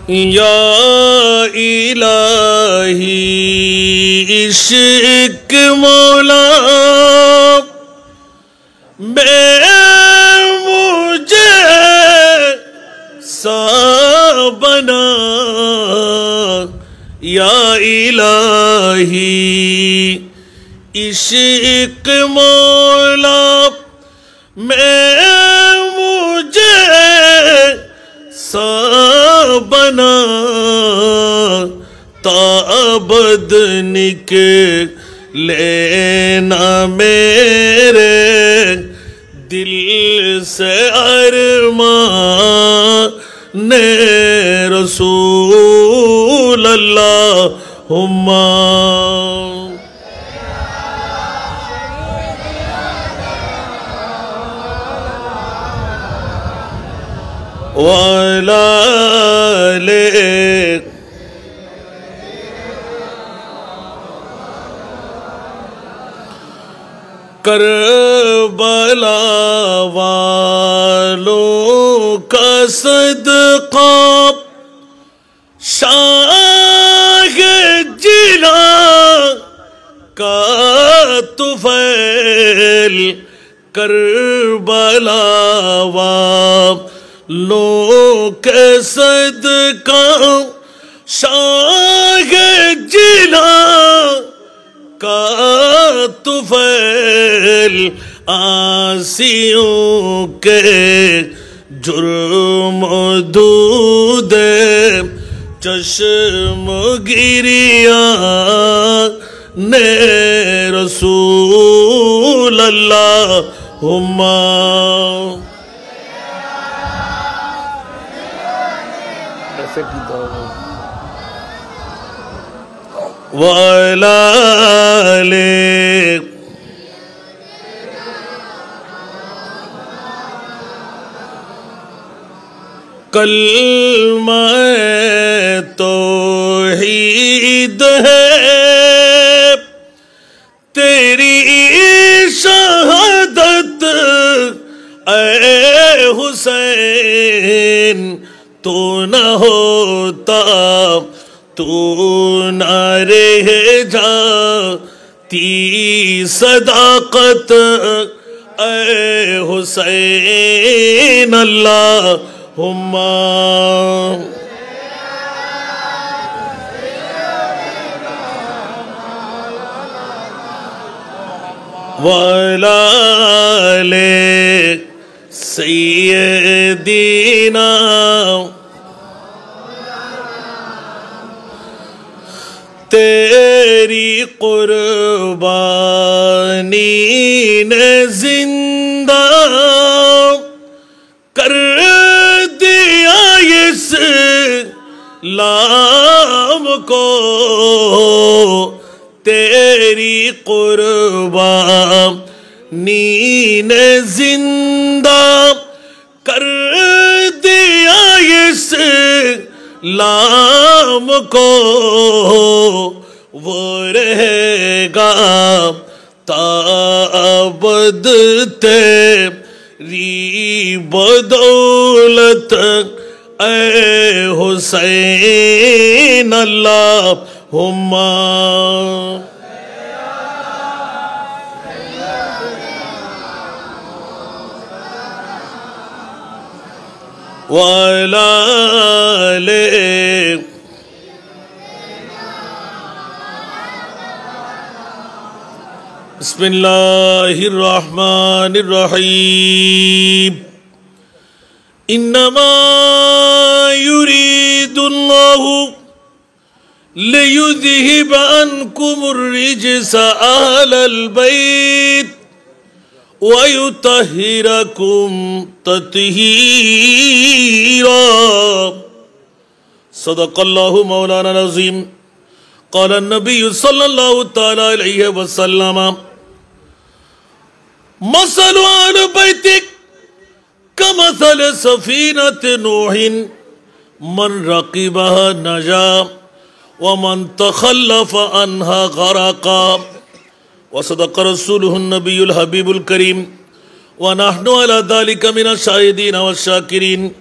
یا الہی عشق مولا مجھے سا بنا یا الہی عشق مولا مجھے سا بنا تا ابد نکلینا میرے دل سے ارمان رسول اللہم وعلی آلہ کربلا والوں کا صدقہ شاہ جلا کا طفیل کربلا والوں کے صدقہ شاہ جلا کا طفیل آسیوں کے جرم دود چشم گریان رسول اللہم وعلی آلہ کلمہ توحید ہے تیری شہادت اے حسین تو نہ ہوتا تو نہ رہ جاتی صداقت اے حسین اللہم وعلی آلہ سیدنا تیری قربانی نے زندہ کر دیا اسلام کو تیری قربانی نے زندہ کر دیا اسلام کو وہ رہے گا تا ابد تیری بدولت اے حسین اللہم وعلی آلہ بسم اللہ الرحمن الرحیم انما یرید اللہ لیذہب عنکم الرجس اہل البیت وَيُطَهِّرَكُمْ تَطْهِيرًا صدق اللہ مولانا العظیم قال النبی صلی اللہ تعالی علیہ وسلم مثل آل بیتک کمثل سفینۃ نوح من رقبها نجا ومن تخلف عنها غرقا وصدق رسوله النبي الحبيب الكريم ونحن على ذلك من الشاهدين والشاكرين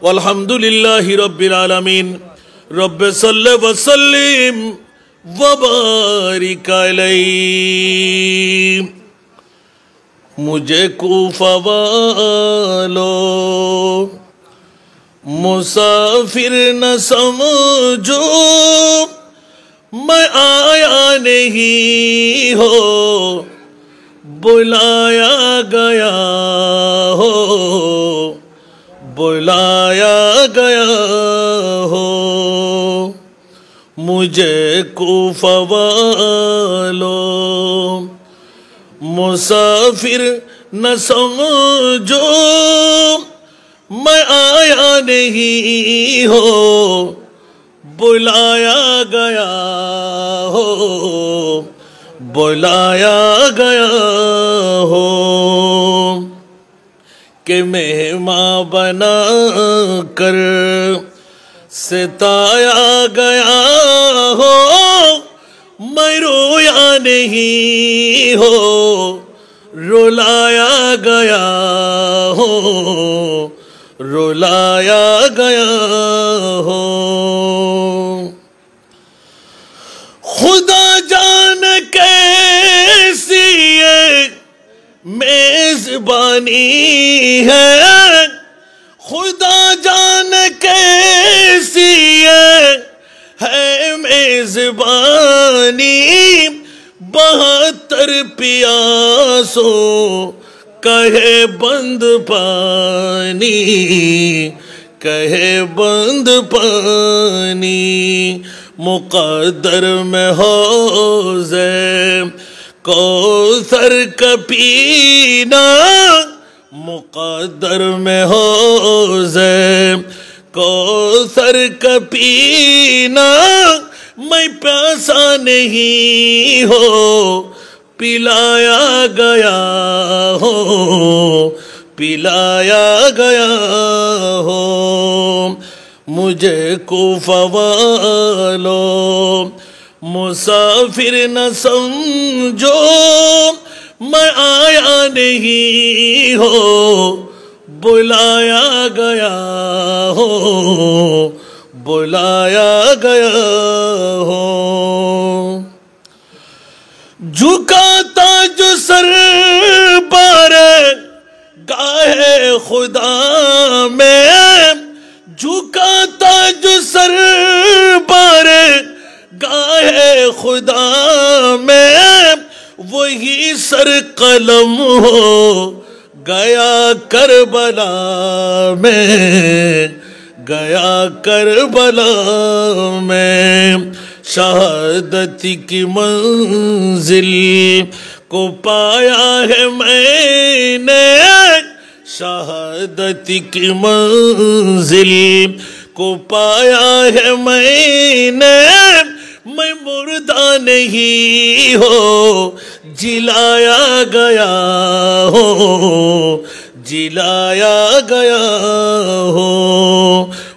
والحمد لله رب العالمين رب صلی وسلم وبارک علیہ۔ مجھے کوفہ والو مسافر نہ سمجھو، میں آیا نہیں ہو بلایا گیا ہو، بلایا گیا ہو۔ مجھے کوفہ والو مسافر نہ سمجھو، میں آیا نہیں ہو بلایا گیا ہو، بلایا گیا ہو۔ کہ مہمان بنا کر ستایا گیا ہو، میں رویا نہیں ہو رلایا گیا ہو، رلایا گیا ہو۔ خدا جان کیسی یہ میزبانی ہے، خدا جان کیسی ہے میزبانی، 72 پیاسوں کہے بند پانی، کہے بند پانی۔ مقدر میں حوض کوثر کا پینا، مقدر میں حوض کوثر کا پینا، میں پیاسا نہیں ہو پلایا گیا ہو، پلایا گیا ہو۔ مجھے کوفہ والو مسافر نہ سمجھو، میں آیا نہیں ہو بلایا گیا ہو، بلایا گیا ہو۔ جھکاتا جو سر بار گاہ خدا میں، جھکاتا جو سر بار گاہ خدا میں، وہی سر قلم ہو گیا کربلا میں، گیا کربلا میں۔ شہادت کی منزل کو پایا ہے میں نے، شہادت کی منزل کو پایا ہے میں نے، میں مردہ نہیں ہو جلایا گیا ہو، جلایا گیا ہو۔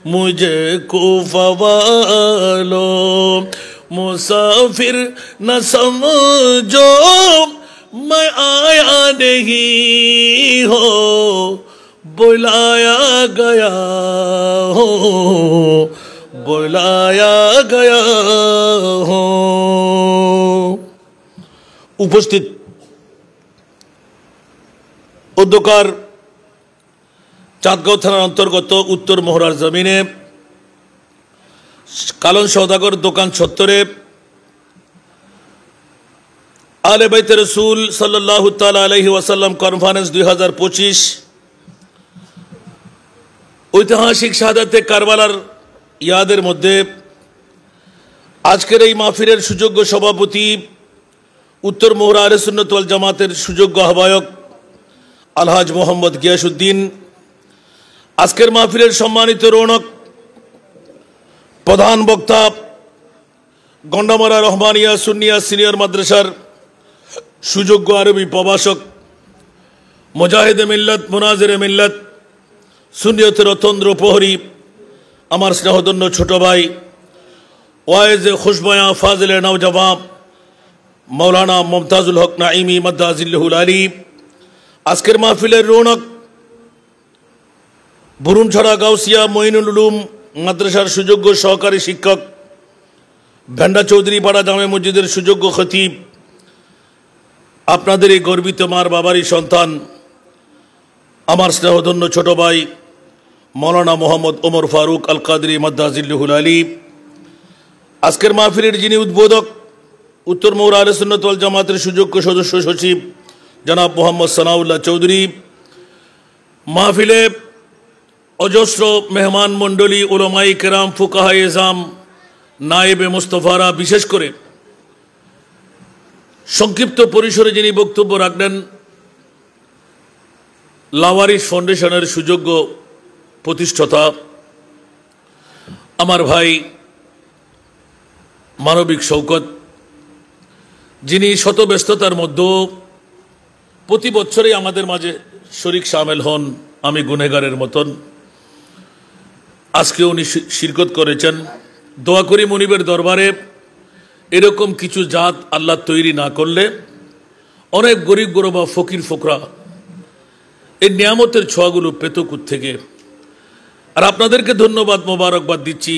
مجھے کوفہ والو مسافر نہ سمجھو، میں آیا نہیں ہو بلایا گیا ہو، بلایا گیا ہو۔ উপস্থিত অধ্যকার চাঁদগাঁও থানার অন্তর্গত উত্তর মহড়ার জমিনে কালন সওদাগর দোকান চত্বরে আলে বাইতে রসুল সাল্লাল্লাহু তাআলা আলাইহি ওয়াসাল্লাম কনফারেন্স 2025 ঐতিহাসিক শাহাদাতে কারবালার ইয়াদের মধ্যে আজকের এই মাহফিলের সুযোগ্য সভাপতি উত্তর মহড়া আহলে সুন্নাত ওয়াল জামাতের সুযোগ্য আহ্বায়ক আলহাজ মোহাম্মদ গিয়াসউদ্দিন, আজকের মাহফিলের সম্মানিত রৌনক প্রধান বক্তা গন্ডামারা রহমানিয়া সুন্নিয়া সিনিয়র মাদ্রাসার সুযোগ্য আরবি প্রভাষক মুজাহিদে মিল্লাত মুনাজিরে মিল্লাত সুন্নিয়তের অতন্দ্র প্রহরী আমার স্নেহধন্য ছোট ভাই ওয়াইজে খুশবয়া ফাজিলে নওজওয়ান মৌলানা মুমতাজুল হক নাইমি মাদ্দাজিল্লাহুল আলী, আজকের মাহফিলের রৌনক বুরুনছড়া গাউসিয়া মঈনুল উলুম মাদ্রাসার সুযোগ্য সহকারী শিক্ষক, ভেন্ডা চৌধুরীপাড়া জামে মসজিদের সুযোগ্য খতিব, আপনাদের এই গর্বিত মার বাবারই সন্তান, আমার স্নেহধন্য ছোট ভাই মৌলানা মোহাম্মদ ওমর ফারুক আল কাদরি মাদ্দাজিল্লুহুল আলী, আজকের মাহফিলের যিনি উদ্বোধক, উত্তর মৌরা আহলে সুন্নাত ওয়াল জামাতের সুযোগ্য সদস্য সচিব জনাব মোহাম্মদ সানাউল্লাহ চৌধুরী, মাহফিলে অজস্র মেহমান মণ্ডলী, উলামায়ে কেরাম, ফুকাহায়ে এজাম, নায়েবে মুস্তফারা, বিশেষ করে সংক্ষিপ্ত পরিসরে যিনি বক্তব্য রাখলেন লাওয়ারিস ফাউন্ডেশনের সুযোগ্য প্রতিষ্ঠাতা আমার ভাই মানবিক শওকত, যিনি শত ব্যস্ততার মধ্যে প্রতি বছরই আমাদের মাঝে শরীক শামেল হন, আমি গুনেগারের মতন, আজকে উনি শিরকত করেছেন। দোয়া করি মুনিবের দরবারে এরকম কিছু জাত আল্লাহ তৈরি না করলে অনেক গরিব গরবা ফকির ফকরা এই নিয়ামতের ছোঁয়াগুলো পেত থেকে। আর আপনাদেরকে ধন্যবাদ মোবারকবাদ দিচ্ছি,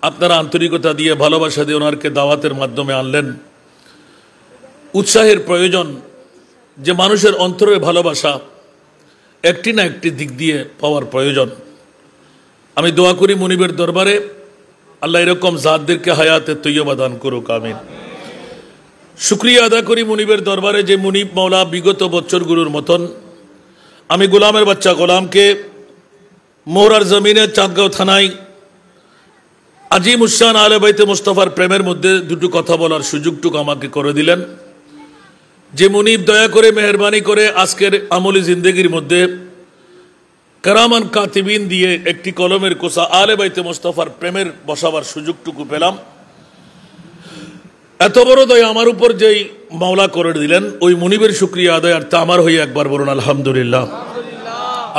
আপনারা আন্তরিকতা দিয়ে ভালোবাসা দিয়ে ওনারকে দাওয়াতের মাধ্যমে আনলেন। উৎসাহের প্রয়োজন, যে মানুষের অন্তরের ভালোবাসা একটি না একটি দিক দিয়ে পাওয়ার প্রয়োজন। আমি দোয়া করি মুনিবের দরবারে আল্লাহ এরকম জাতদেরকে হায়াতে তৈয়বা দান করুক, আমিন। শুকরিয়া আদা করি মুনিবের দরবারে যে মুনিব মাওলা বিগত বছরগুলোর মতন আমি গোলামের বাচ্চা গোলামকে মোহরার জমিনে চাঁদগাঁও থানায় আজিম উসান আলে বাইতে মুস্তফার প্রেমের মধ্যে দুটো কথা বলার সুযোগটুকু আমাকে করে দিলেন। যে মুনিব দয়া করে মেহরবানি করে আজকের আমলি জিন্দগির মধ্যে কারামান কাতিবিন দিয়ে একটি কলমের কোষা আলে বাইতে মুস্তফার প্রেমের বসাবার সুযোগটুকু পেলাম। এত বড় দয়া আমার উপর যেই মাওলা করে দিলেন, ওই মুনিবের শুকরিয়া আদায় আর তা আমার হয়ে একবার বলুন আলহামদুলিল্লাহ।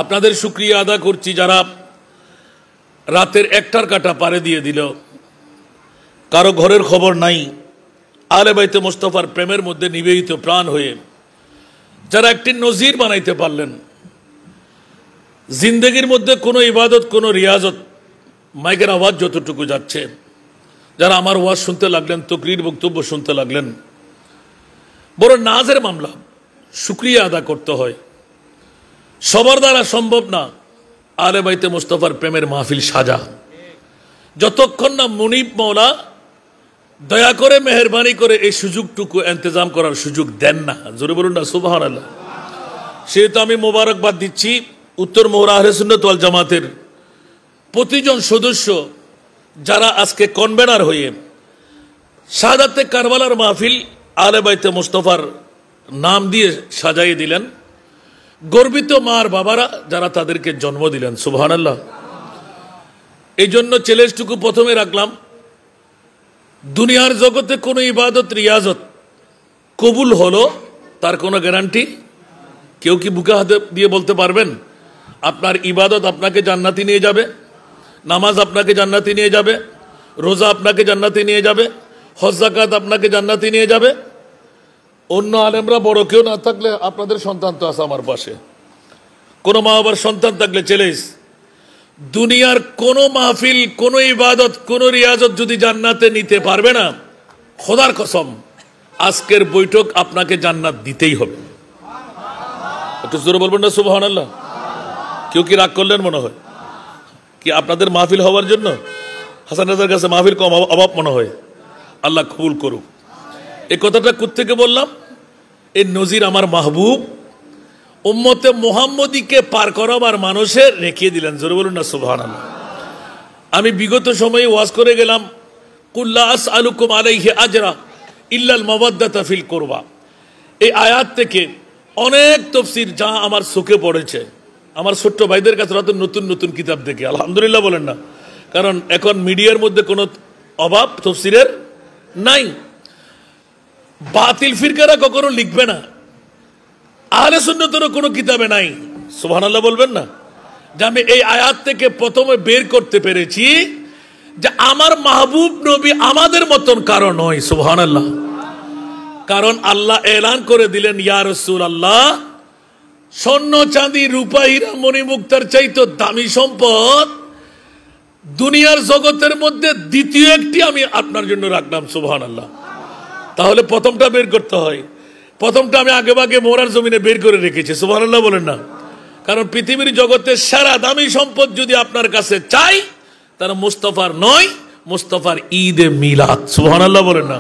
আপনাদের শুকরিয়া আদা করছি যারা রাতের একটার কাটা পারে দিয়ে দিল, কারো ঘরের খবর নাই, আলে বাইতে মুস্তফার প্রেমের মধ্যে নিবেদিত প্রাণ হয়ে যারা একটি নজির বানাইতে পারলেন। জিন্দগির মধ্যে কোনো ইবাদত, কোনো রিয়াজত, মাইকের আওয়াজ যতটুকু যাচ্ছে, যারা আমার ওয়াজ শুনতে লাগলেন, তকরির বক্তব্য শুনতে লাগলেন, বড় নাজের মামলা, শুকরিয়া আদা করতে হয়। সবার দ্বারা সম্ভব না আলে বাইতে মুস্তফার প্রেমের মাহফিল সাজা, যতক্ষণ না মুনিব মাওলা দয়া করে মেহরবানি করে এই সুযোগটুকু ইন্তজাম করার সুযোগ দেন না। জোরে বলুন না সুবহানাল্লাহ। সেহেতু আমি মোবারকবাদ দিচ্ছি উত্তর মৌরা আহলে সুন্নাত ওয়াল জামাতের প্রতিজন সদস্য যারা আজকে কনভেনার হয়ে শাহাদাতে কারবালার মাহফিল আলে বাইতে মুস্তফার নাম দিয়ে সাজাইয়ে দিলেন। গর্বিত মার বাবারা যারা তাদেরকে জন্ম দিলেন, সুবহানাল্লাহ। এই জন্য চ্যালেঞ্জটুকু প্রথমে রাখলাম, দুনিয়ার জগতে কোনো ইবাদত রিয়াজত কবুল হলো তার কোনো গ্যারান্টি কেউ কি বুকে হাতে দিয়ে বলতে পারবেন? আপনার ইবাদত আপনাকে জান্নাতি নিয়ে যাবে, নামাজ আপনাকে জান্নাতি নিয়ে যাবে, রোজা আপনাকে জান্নাতি নিয়ে যাবে, হজ যাকাত আপনাকে জান্নাতি নিয়ে যাবে। অন্য আলেমরা বড় কেউ না থাকলে আপনাদের সন্তান তো আছে আমার পাশে, কোনো মা বাবার সন্তান থাকলে চ্যালেঞ্জ, দুনিয়ার কোনো মাহফিল, কোনো ইবাদত, কোনো রিয়াজত যদি জান্নাতে নিতে পারবে না, খোদার কসম আজকের বৈঠক আপনাকে জান্নাত দিতেই হবে। একটু জোরে বলবেন না সুবহানাল্লাহ। কেউ কি রাগ করলেন মনে হয়? কি আপনাদের মাহফিল হওয়ার জন্য হাসান রাজার কাছে মাহফিল কম অভাব মনে হয়? আল্লাহ কবুল করুক। এই কথাটা কোত্থেকে বললাম? এই নজির আমার মাহবুব উম্মতে মুহাম্মদীকে পার করাবার মানুষের রেখে দিলেন। জোরে বলুন না সুবহানাল্লাহ। আমি বিগত সময়ে ওয়াজ করে গেলাম, কুল্লা আসআলুকুম আলাইহি আজরা ইল্লাল মাওয়াদ্দাতা ফিল কুরবা। এই আয়াত থেকে অনেক তাফসীর যা আমার চোখে পড়েছে, আমার ছোট্ট ভাইদের কাছে নতুন নতুন কিতাব দেখে আলহামদুলিল্লাহ বলেন না, কারণ এখন মিডিয়ার মধ্যে কোনো অভাব তাফসীরের নাই। বাতিল ফিরকারা কখনো লিখবে না, আহলে সুন্নাতেরও কোনো কিতাবে নাই। সুবহানাল্লাহ বলবেন না যে আমি এই আয়াত থেকে প্রথমে বের করতে পেরেছি যে আমার মাহবুব নবী আমাদের মতন কারো নয়। সুবহানাল্লাহ। কারণ আল্লাহ এলান করে দিলেন, ইয়া রাসূলুল্লাহ, স্বর্ণ চাঁদি রূপা হীরা মণিমুক্তার চাইতে দামি সম্পদ দুনিয়ার জগতের মধ্যে দ্বিতীয় একটি আমি আপনার জন্য রাখলাম, সুবহানাল্লাহ। তাহলে প্রথমটা বের করতে হয়। প্রথমটা আমি আগে ভাগে মোরার জমিনে বের করে রেখেছি, সুবহানাল্লাহ বলেন না। কারণ পৃথিবীর জগতের সারা দামি সম্পদ যদি আপনার কাছে চাই, তারা মুস্তাফার নয়, মুস্তাফার ঈদে মিলাদ, সুবহানাল্লাহ বলেন না।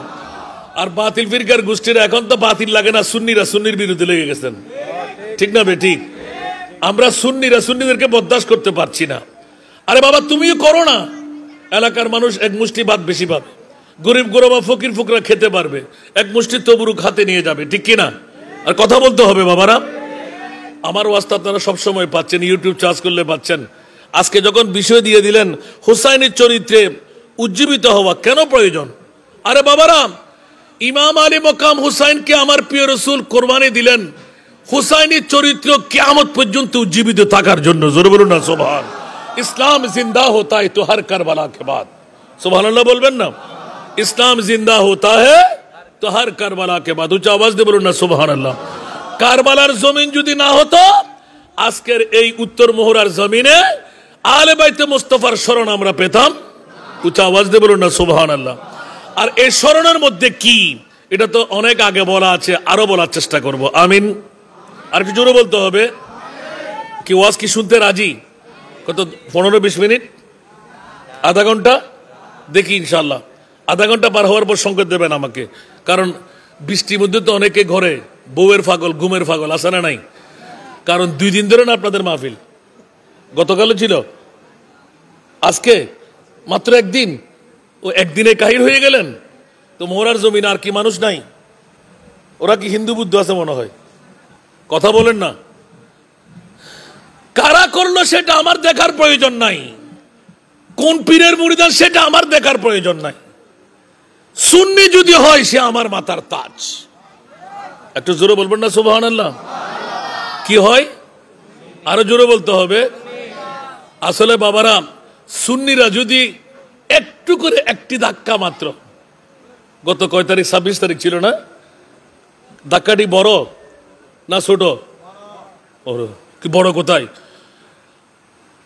আর বাতিল ফিরকার গোষ্ঠীরা এখন তো বাতিল লাগে না, সুন্নিরা সুন্নির বিরুদ্ধে লেগে গেছেন, ঠিক না বে ঠিক? আমরা সুন্নিরা সুন্নিদেরকে বরদাস্ত করতে পারছি না। আরে বাবা তুমিও করো না, এলাকার মানুষ এক মুষ্টি ভাত বেশি পাবে, গরিব গরবা ফকির ফুকরা খেতে পারবে, এক মুষ্টি তবুরুক হাতে নিয়ে যাবে, ঠিক কিনা? আর কথা বলতে হবে বাবারা। আমার ওয়াস্তা আপনারা সবসময় পাচ্ছেন, ইউটিউব চার্জ করলে পাচ্ছেন। আজকে যখন বিষয় দিয়ে দিলেন হুসাইনের চরিত্রে উজ্জীবিত হওয়া কেন প্রয়োজন, আরে বাবারা ইমাম আলী মকাম হুসাইনকে আমার প্রিয় রসুল কোরবানি দিলেন হুসাইনের চরিত্র কিয়ামত পর্যন্ত উজ্জীবিত থাকার জন্য। জোরে বলুন না সুবহান। ইসলাম জিন্দা होता है तो हर करबला के बाद, सुबहानअल्लाह বলবেন না? ইসলাম জিন্দা होता है तो हर करबला के बाद, উচ্চ আওয়াজ দিয়ে বলুন না সুবহানাল্লাহ। কারবালার জমিন যদি না হতো, আজকের এই উত্তর মোহরার জমিনে আলে বাইতে মুস্তাফার শরণ আমরা পেতাম। উচ্চ আওয়াজ দিয়ে বলুন না সুবহানাল্লাহ। আর এই শরণের মধ্যে কি, এটা তো অনেক আগে বলা আছে, আরো বলার চেষ্টা করব। আমিন। আর কি জোরে বলতে হবে? কি ওয়াজ কি শুনতে রাজি? কত 15-20 মিনিট, আধা ঘন্টা? দেখি ইনশাল্লাহ আধা ঘন্টা পার হওয়ার পর সংকেত দেবেন আমাকে। কারণ বৃষ্টির মধ্যে তো অনেকে ঘরে বউয়ের পাগল ঘুমের পাগল, আছে না নাই? কারণ 2 দিন ধরে না আপনাদের মাহফিল, গতকালও ছিল, আজকে মাত্র একদিন, ও একদিনে কাহির হয়ে গেলেন। তো মোহরার জমিন আর কি মানুষ নাই? ওরা কি হিন্দু বুদ্ধ আছে মনে হয়? কথা বলেন না। কারা করলো সেটা আমার দেখার প্রয়োজন নাই, কোন পীরের মুরিদান সেটা আমার দেখার প্রয়োজন নাই। সুন্নি যদি হয় সে আমার মাথার তাজ। একটু জোরে বলবেন না সুবহানাল্লাহ? কি হয়? আরো জোরে বলতে হবে। আসলে বাবারা সুন্নিরা যদি একটু করে একটি ধাক্কা মাত্র, গত কয় তারিখ 26 তারিখ ছিল না, ধাক্কাটি বড় না ছোট? কি বড়? কোথায়?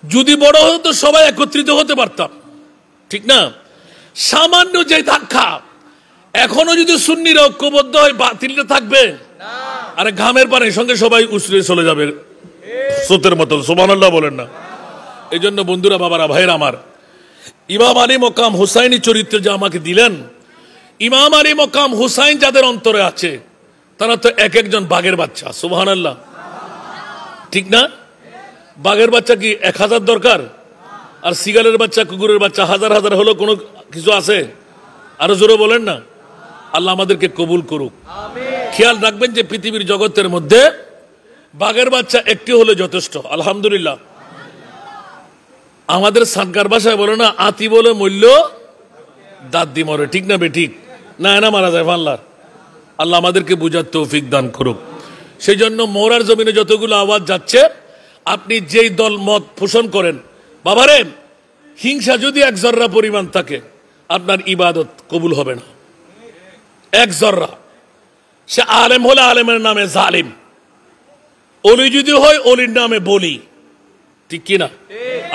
যদি বড় হতো সবাই একত্রিত হতে পারতাম, ঠিক না? সামান্য যে ধাক্কা, এখনো যদি সুন্নিরা ঐক্যবদ্ধ হয় বাতিলটা থাকবে? আরে ঘামের পানির সঙ্গে সবাই উছলে চলে যাবে স্রোতের মতো, সুবহানাল্লাহ বলেন না। এই জন্য বন্ধুরা বাবারা ভাইয়ের আমার, ইমাম আলী মকাম হুসাইনি চরিত্র যে আমাকে দিলেন, ইমাম আলী মকাম হুসাইন যাদের অন্তরে আছে তারা তো এক একজন বাঘের বাচ্চা, সুবহানাল্লাহ, ঠিক না? বাঘের বাচ্চা কি 1000 দরকার? আর সিগালের বাচ্চা কুকুরের বাচ্চা হাজার হাজার হলো কোনো কিছু আছে? আরো জোরে বলেন না। আল্লাহ আমাদেরকে কবুল করুক। খেয়াল রাখবেন যে পৃথিবীর জগতের মধ্যে বাঘের বাচ্চা একটি হলে যথেষ্ট, আলহামদুলিল্লাহ। আমাদের সানকার ভাষায় বলে না, আতি বলে মূল্য দাঁত দি মরে, ঠিক না বে ঠিক? না না মারা যায় আল্লাহ। আল্লাহ আমাদেরকে বুঝার তৌফিক দান করুক। সেই জন্য মোহরার জমিনে যতগুলো আওয়াজ যাচ্ছে, আপনি যেই দল মত পোষণ করেন, বাবারে হিংসা যদি 1 জর্রা পরিমাণ থাকে, আপনার ইবাদত কবুল হবে না। 1 জর্রা। সে আলেম হলে আলেমের নামে জালিম, অলি যদি হয় অলির নামে বলি, ঠিক কিনা?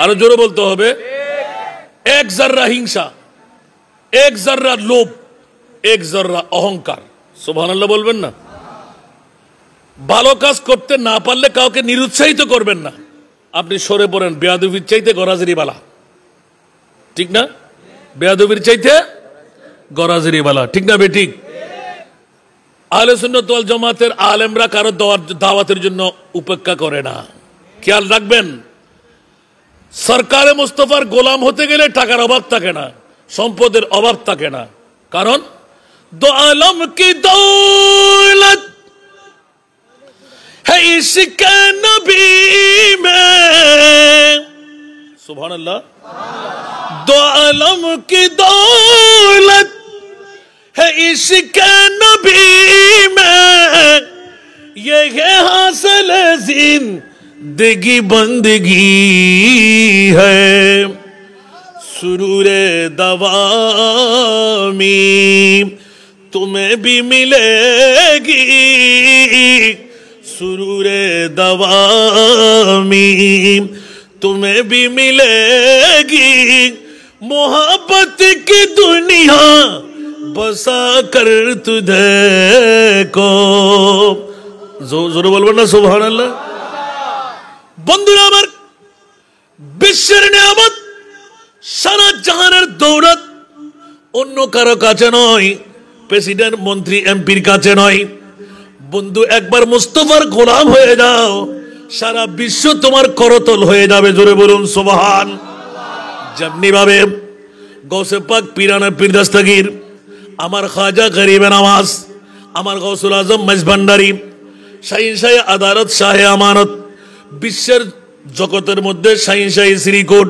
আরো জোরে বলতে হবে। 1 জর্রা হিংসা, 1 জর্রা লোভ, 1 জর্রা অহংকার, সুবহানাল্লাহ বলবেন না। ভালো কাজ করতে না পারলে কাউকে নিরুৎসাহিত করবেন না। আপনি সরে পড়েন, বেয়াদবির চাইতে গরাজেরি বালা, ঠিক না? বেয়াদবির চাইতে গরাজেরি বালা, ঠিক না বে ঠিক? আহলে সুন্নাত ওয়াল জামাতের আলেমরা কারো দাওয়াতের জন্য উপেক্ষা করে না। খেয়াল রাখবেন, সরকারে মুস্তাফার গোলাম হতে গেলে টাকার অভাব থাকে না, সম্পদের অভাব থাকে না। কারণ দো আলম কি দৌলত है इसके नबी में, सुभान अल्लाह। दो आलम की दौलत है इसके नबी में, ये है हासिल जिंदगी बंदगी है, सुरूरे दवामी तुम्हें भी मिलेगी, सुरूरे दवामी तुम्हें भी मिलेगी मोहब्बत की दुनिया बसा कर तुझे को जोर बोलबेन ना सुबहानाल्लाह बंधुरा आमार বিশ্বের নিয়ামত সারা জাহানের দৌলত অন্য কারো কাছে নয় প্রেসিডেন্ট মন্ত্রী এমপির কাছে নয় বন্ধু একবার মুস্তাফার গোলাম হয়ে যাও সারা বিশ্ব তোমার করতল হয়ে যাবে জোরে বলুন সুবহান যেমনি ভাবে গৌসে পাক পীরানা পীর দস্তগীর আমার খাজা গরিবে নওয়াজ আমার গৌসুল আজম মজভান্ডারি শাহিন শাহ আদালত শাহ আমানত বিশ্বের জগতের মধ্যে শাহিন শাহ শ্রীকোট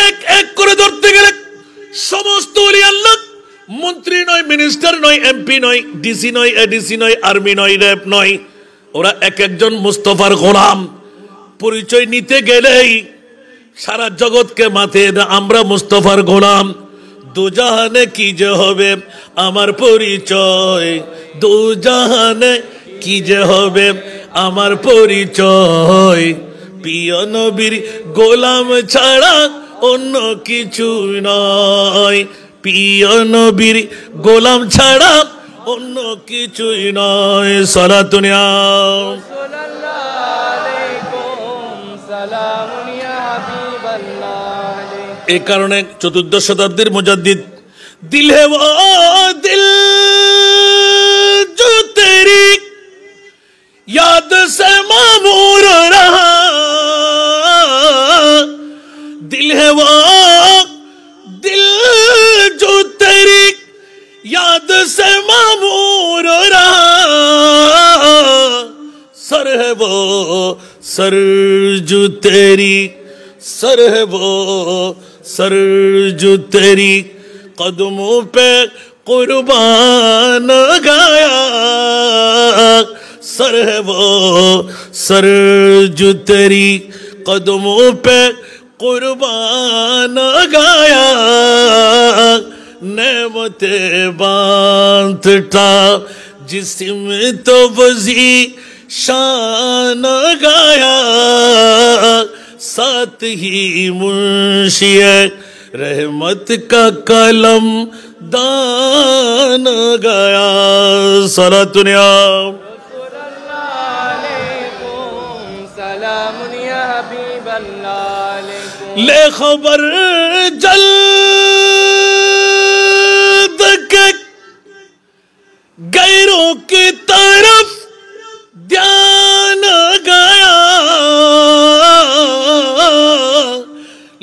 এক এক করে ধরতে গেলে সমস্ত ওলি আল্লাহ মন্ত্রী নয় মিনিস্টার নয় এমপি নয় ডিসি নয় এডিসি নয় আর্মি নয় র্যাব নয় ওরা এক একজন মুস্তাফার গোলাম পরিচয় নিতে গেলেই সারা জগৎকে মাথায় আমরা মুস্তাফার গোলাম দুজাহানে কি যে হবে আমার পরিচয় দুজাহানে কি যে হবে আমার পরিচয় প্রিয় নবীর গোলাম ছাড়া অন্য কিছু নয় প্রিয় নবীর গোলাম ছাড়া অন্য কিছুই নয় সালাতুন ইয়া এই কারণে চতুর্দশ শতাব্দীর মুজাদ্দিদ দিল হে वो दिल जो तेरी याद से मामूर रहा दिल है वो दिल जो तेरी याद से मामूर रहा सर है वो सर जो तेरी सर है वो सर जो तेरी कदमों पे कुर्बान गया सर है वो सर जो तेरी कदमों पे कुर्बान गया नेमते बांधता जिस्म तो वजी शान गया साथ ही मुंशिए रहमत का कलम दान गया सलातुन या ले खबर जल्द के गैरों की तरफ ध्यान गया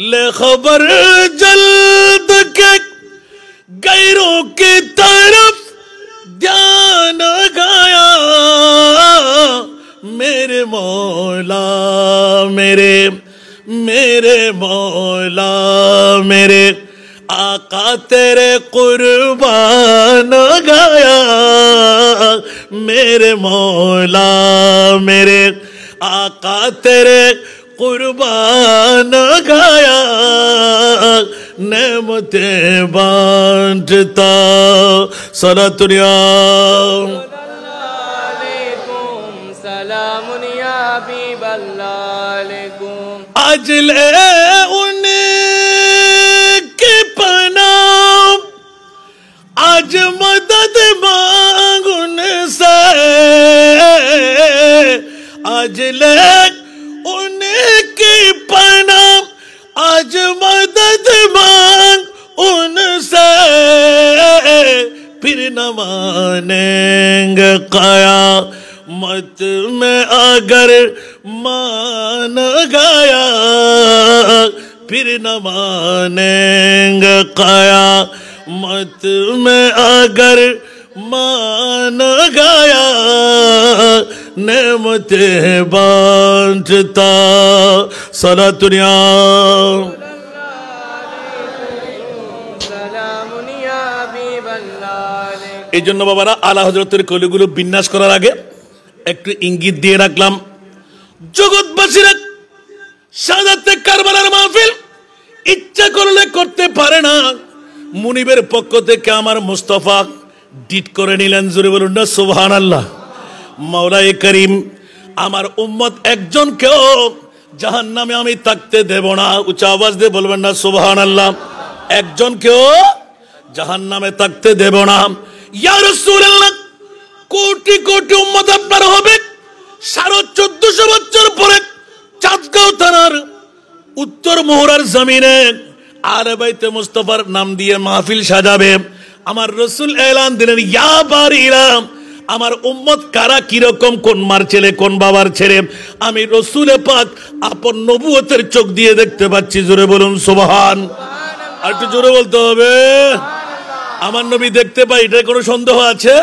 ले खबर जल्द के गैरों की तरफ ध्यान गया मेरे मौला मेरे मेरे मौला मेरे आका तेरे कुर्बान गया मेरे मौला मेरे आका तेरे कुर्बान गया नेमते बांटता सलातुन या आज ले उनके पनाम आज मदद मांग उनसे आज ले उनके पनाम आज मदद मांग उनसे फिर न मानेंगे कयामत में अगर मान गया फिर न मानेंगे कयामत में अगर मान गया नेमते बांटता सलातुन या এই জন্য বাবারা আলা হযরতের কলিগুলো বিন্যাস করার আগে একটু ইঙ্গিত দিয়ে রাখলাম জগৎবাসীরা শাহাদাতে কারবালার মাহফিল ইচ্ছা করলে করতে পারে না মুনিবের পক্ষ থেকে আমার মুস্তাফা ডিট করে নিলেন জোরে বলুন না সুবহানাল্লাহ মাওলায়ে করিম আমার উম্মত একজনকেও জাহান্নামে আমি থাকতে দেব না। উচ্চ আওয়াজ দিয়ে বলবেন না সুবহানাল্লাহ। একজনকেও জাহান্নামে থাকতে দেব না। ইয়া রাসূলুল্লাহ, কোটি কোটি উম্মত আপনার হবে। 1450 বছর পরে চাঁদগাঁও থানার উত্তর মোহরার জমিনে আলে বাইতে মুস্তাফার নাম দিয়ে মাহফিল সাজাবে। আমার রাসূল এলান দিলেন, ইয়া বারিরা, আমার উম্মত কারা, কিরকম, কোন মার ছেলে, কোন বাবার ছেলে, আমি রাসূলে পাক আপন নবুয়তের চোখ দিয়ে দেখতে পাচ্ছি। জোরে বলুন সুবহান। আর একটু জোরে বলতে হবে। আমার নবী দেখতে পাই, এটা কোনো সন্দেহ আছে?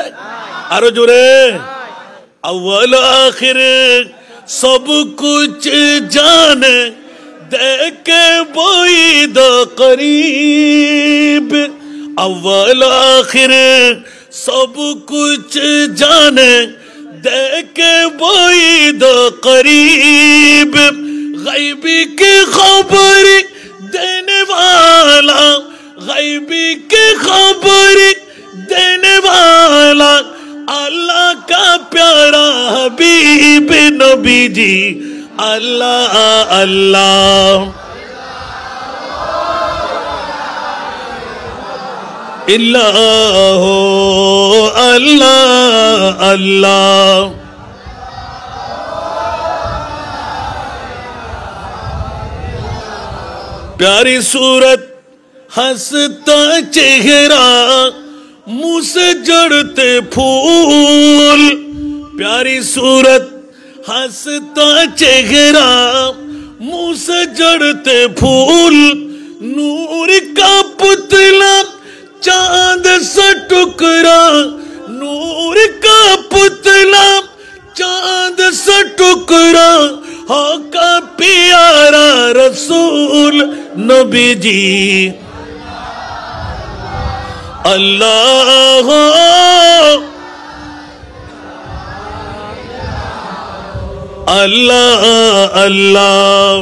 আরো জোরে। अव्वल आखिर सब कुछ जाने, देखे बोई दो करीब। अव्वल आखिर सब कुछ जाने, देखे बोई दो करीब। गैबी की खबर देने वाला, गैबी की खबर देने वाला, अल्लाह का प्यारा हबीब नबी जी। अल्लाह अल्लाह इल्लाह अल्लाह अल्लाह। प्यारी सूरत, हंसता चेहरा, मुंह से जड़ते फूल। प्यारी सूरत, हंसता चेहरा, मुंह से जड़ते फूल। नूर का पुतला, चांद सा टुकड़ा, नूर का पुतला, चांद सा टुकड़ा, हो का प्यारा रसूल नबी जी। अल्लाह अल्लाह अल्लाह।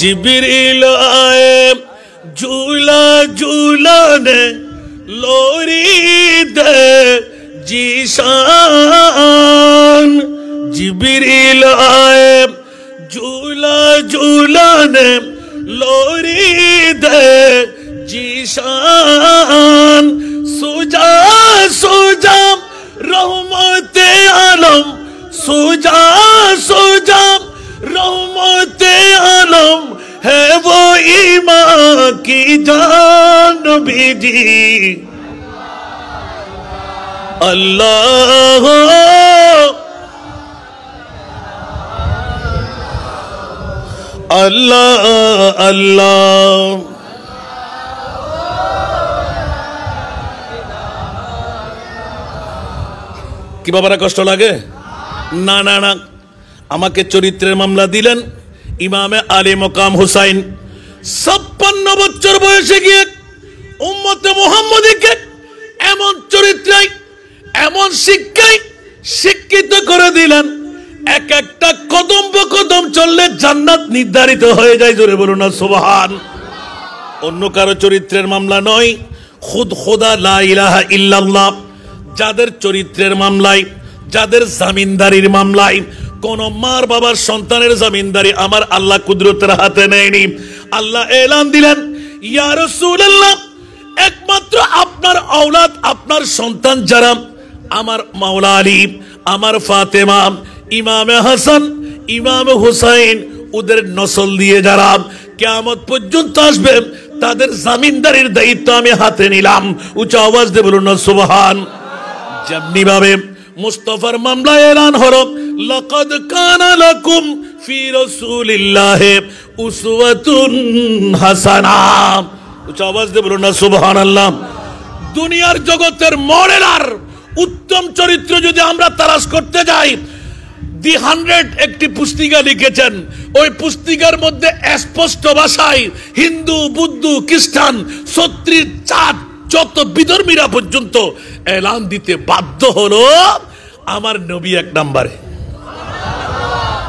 जिब्रील आए झूला झूलाने, लोरी दे जीशान। जिब्रील आए झूला झूलाने, लोरी दे जीशान। सुजा सुजा रहमते आलम, सुजा सुजा रहमते आलम, है वो ईमान की जान नबी जी। अल्लाह अल्लाह अल्लाह। কি বাবারা কষ্ট লাগে? না না না, আমাকে চরিত্রের মামলা দিলেন ইমামে আলী মকাম হুসাইন। 56 বছর বয়সে গিয়ে উম্মতে মুহাম্মদীকে এমন চরিত্রায়, এমন শিক্ষায় শিক্ষিত করে দিলেন, এক একটা কদম কদম চললে জান্নাত নির্ধারিত হয়ে যায়। জোরে বলুন না সুবহান। অন্য কারো চরিত্রের মামলা নয়, খুদ খোদা লা ইলাহা ইল্লাল্লাহ যাদের চরিত্রের মামলায়, যাদের জামিনদারির মামলায়, কোন মার বাবার সন্তানের জামিনদারি আমার আল্লাহ কুদরতের হাতে নেয়নি। আল্লাহ এলান দিলেন, ইয়া রাসূলুল্লাহ, একমাত্র আপনার আওলাদ, আপনার সন্তান যারা, আমার মাওলা আলী, আমার ফাতেমা, ইমামে হাসান, ইমামে হুসাইন, ওদের নসল দিয়ে যারা কিয়ামত পর্যন্ত আসবে, তাদের জামিনদারির দায়িত্ব আমি হাতে নিলাম। উচ্চ আওয়াজ দিয়ে বলুন না সুবহান। যেমনি ভাবে মুস্তাফার মামলা এলান হলো, লাকাদ কানা লাকুম ফি রাসূলিল্লাহি উসওয়াতুন হাসানা। উচ্চ আওয়াজ দিয়ে বলুন না সুবহানাল্লাহ। দুনিয়ার জগতের মডেল আর উত্তম চরিত্র যদি আমরা তালাশ করতে যাই, দি 100 একটি পুস্তিকা লিখেছেন। ওই পুস্তিকার মধ্যে স্পষ্ট ভাষায় হিন্দু, বুদ্ধ, খ্রিস্টান, ছত্রিশ, চাঁদ, যত বিধর্মীরা পর্যন্ত এলান দিতে বাধ্য হলো আমার নবী এক নম্বরে,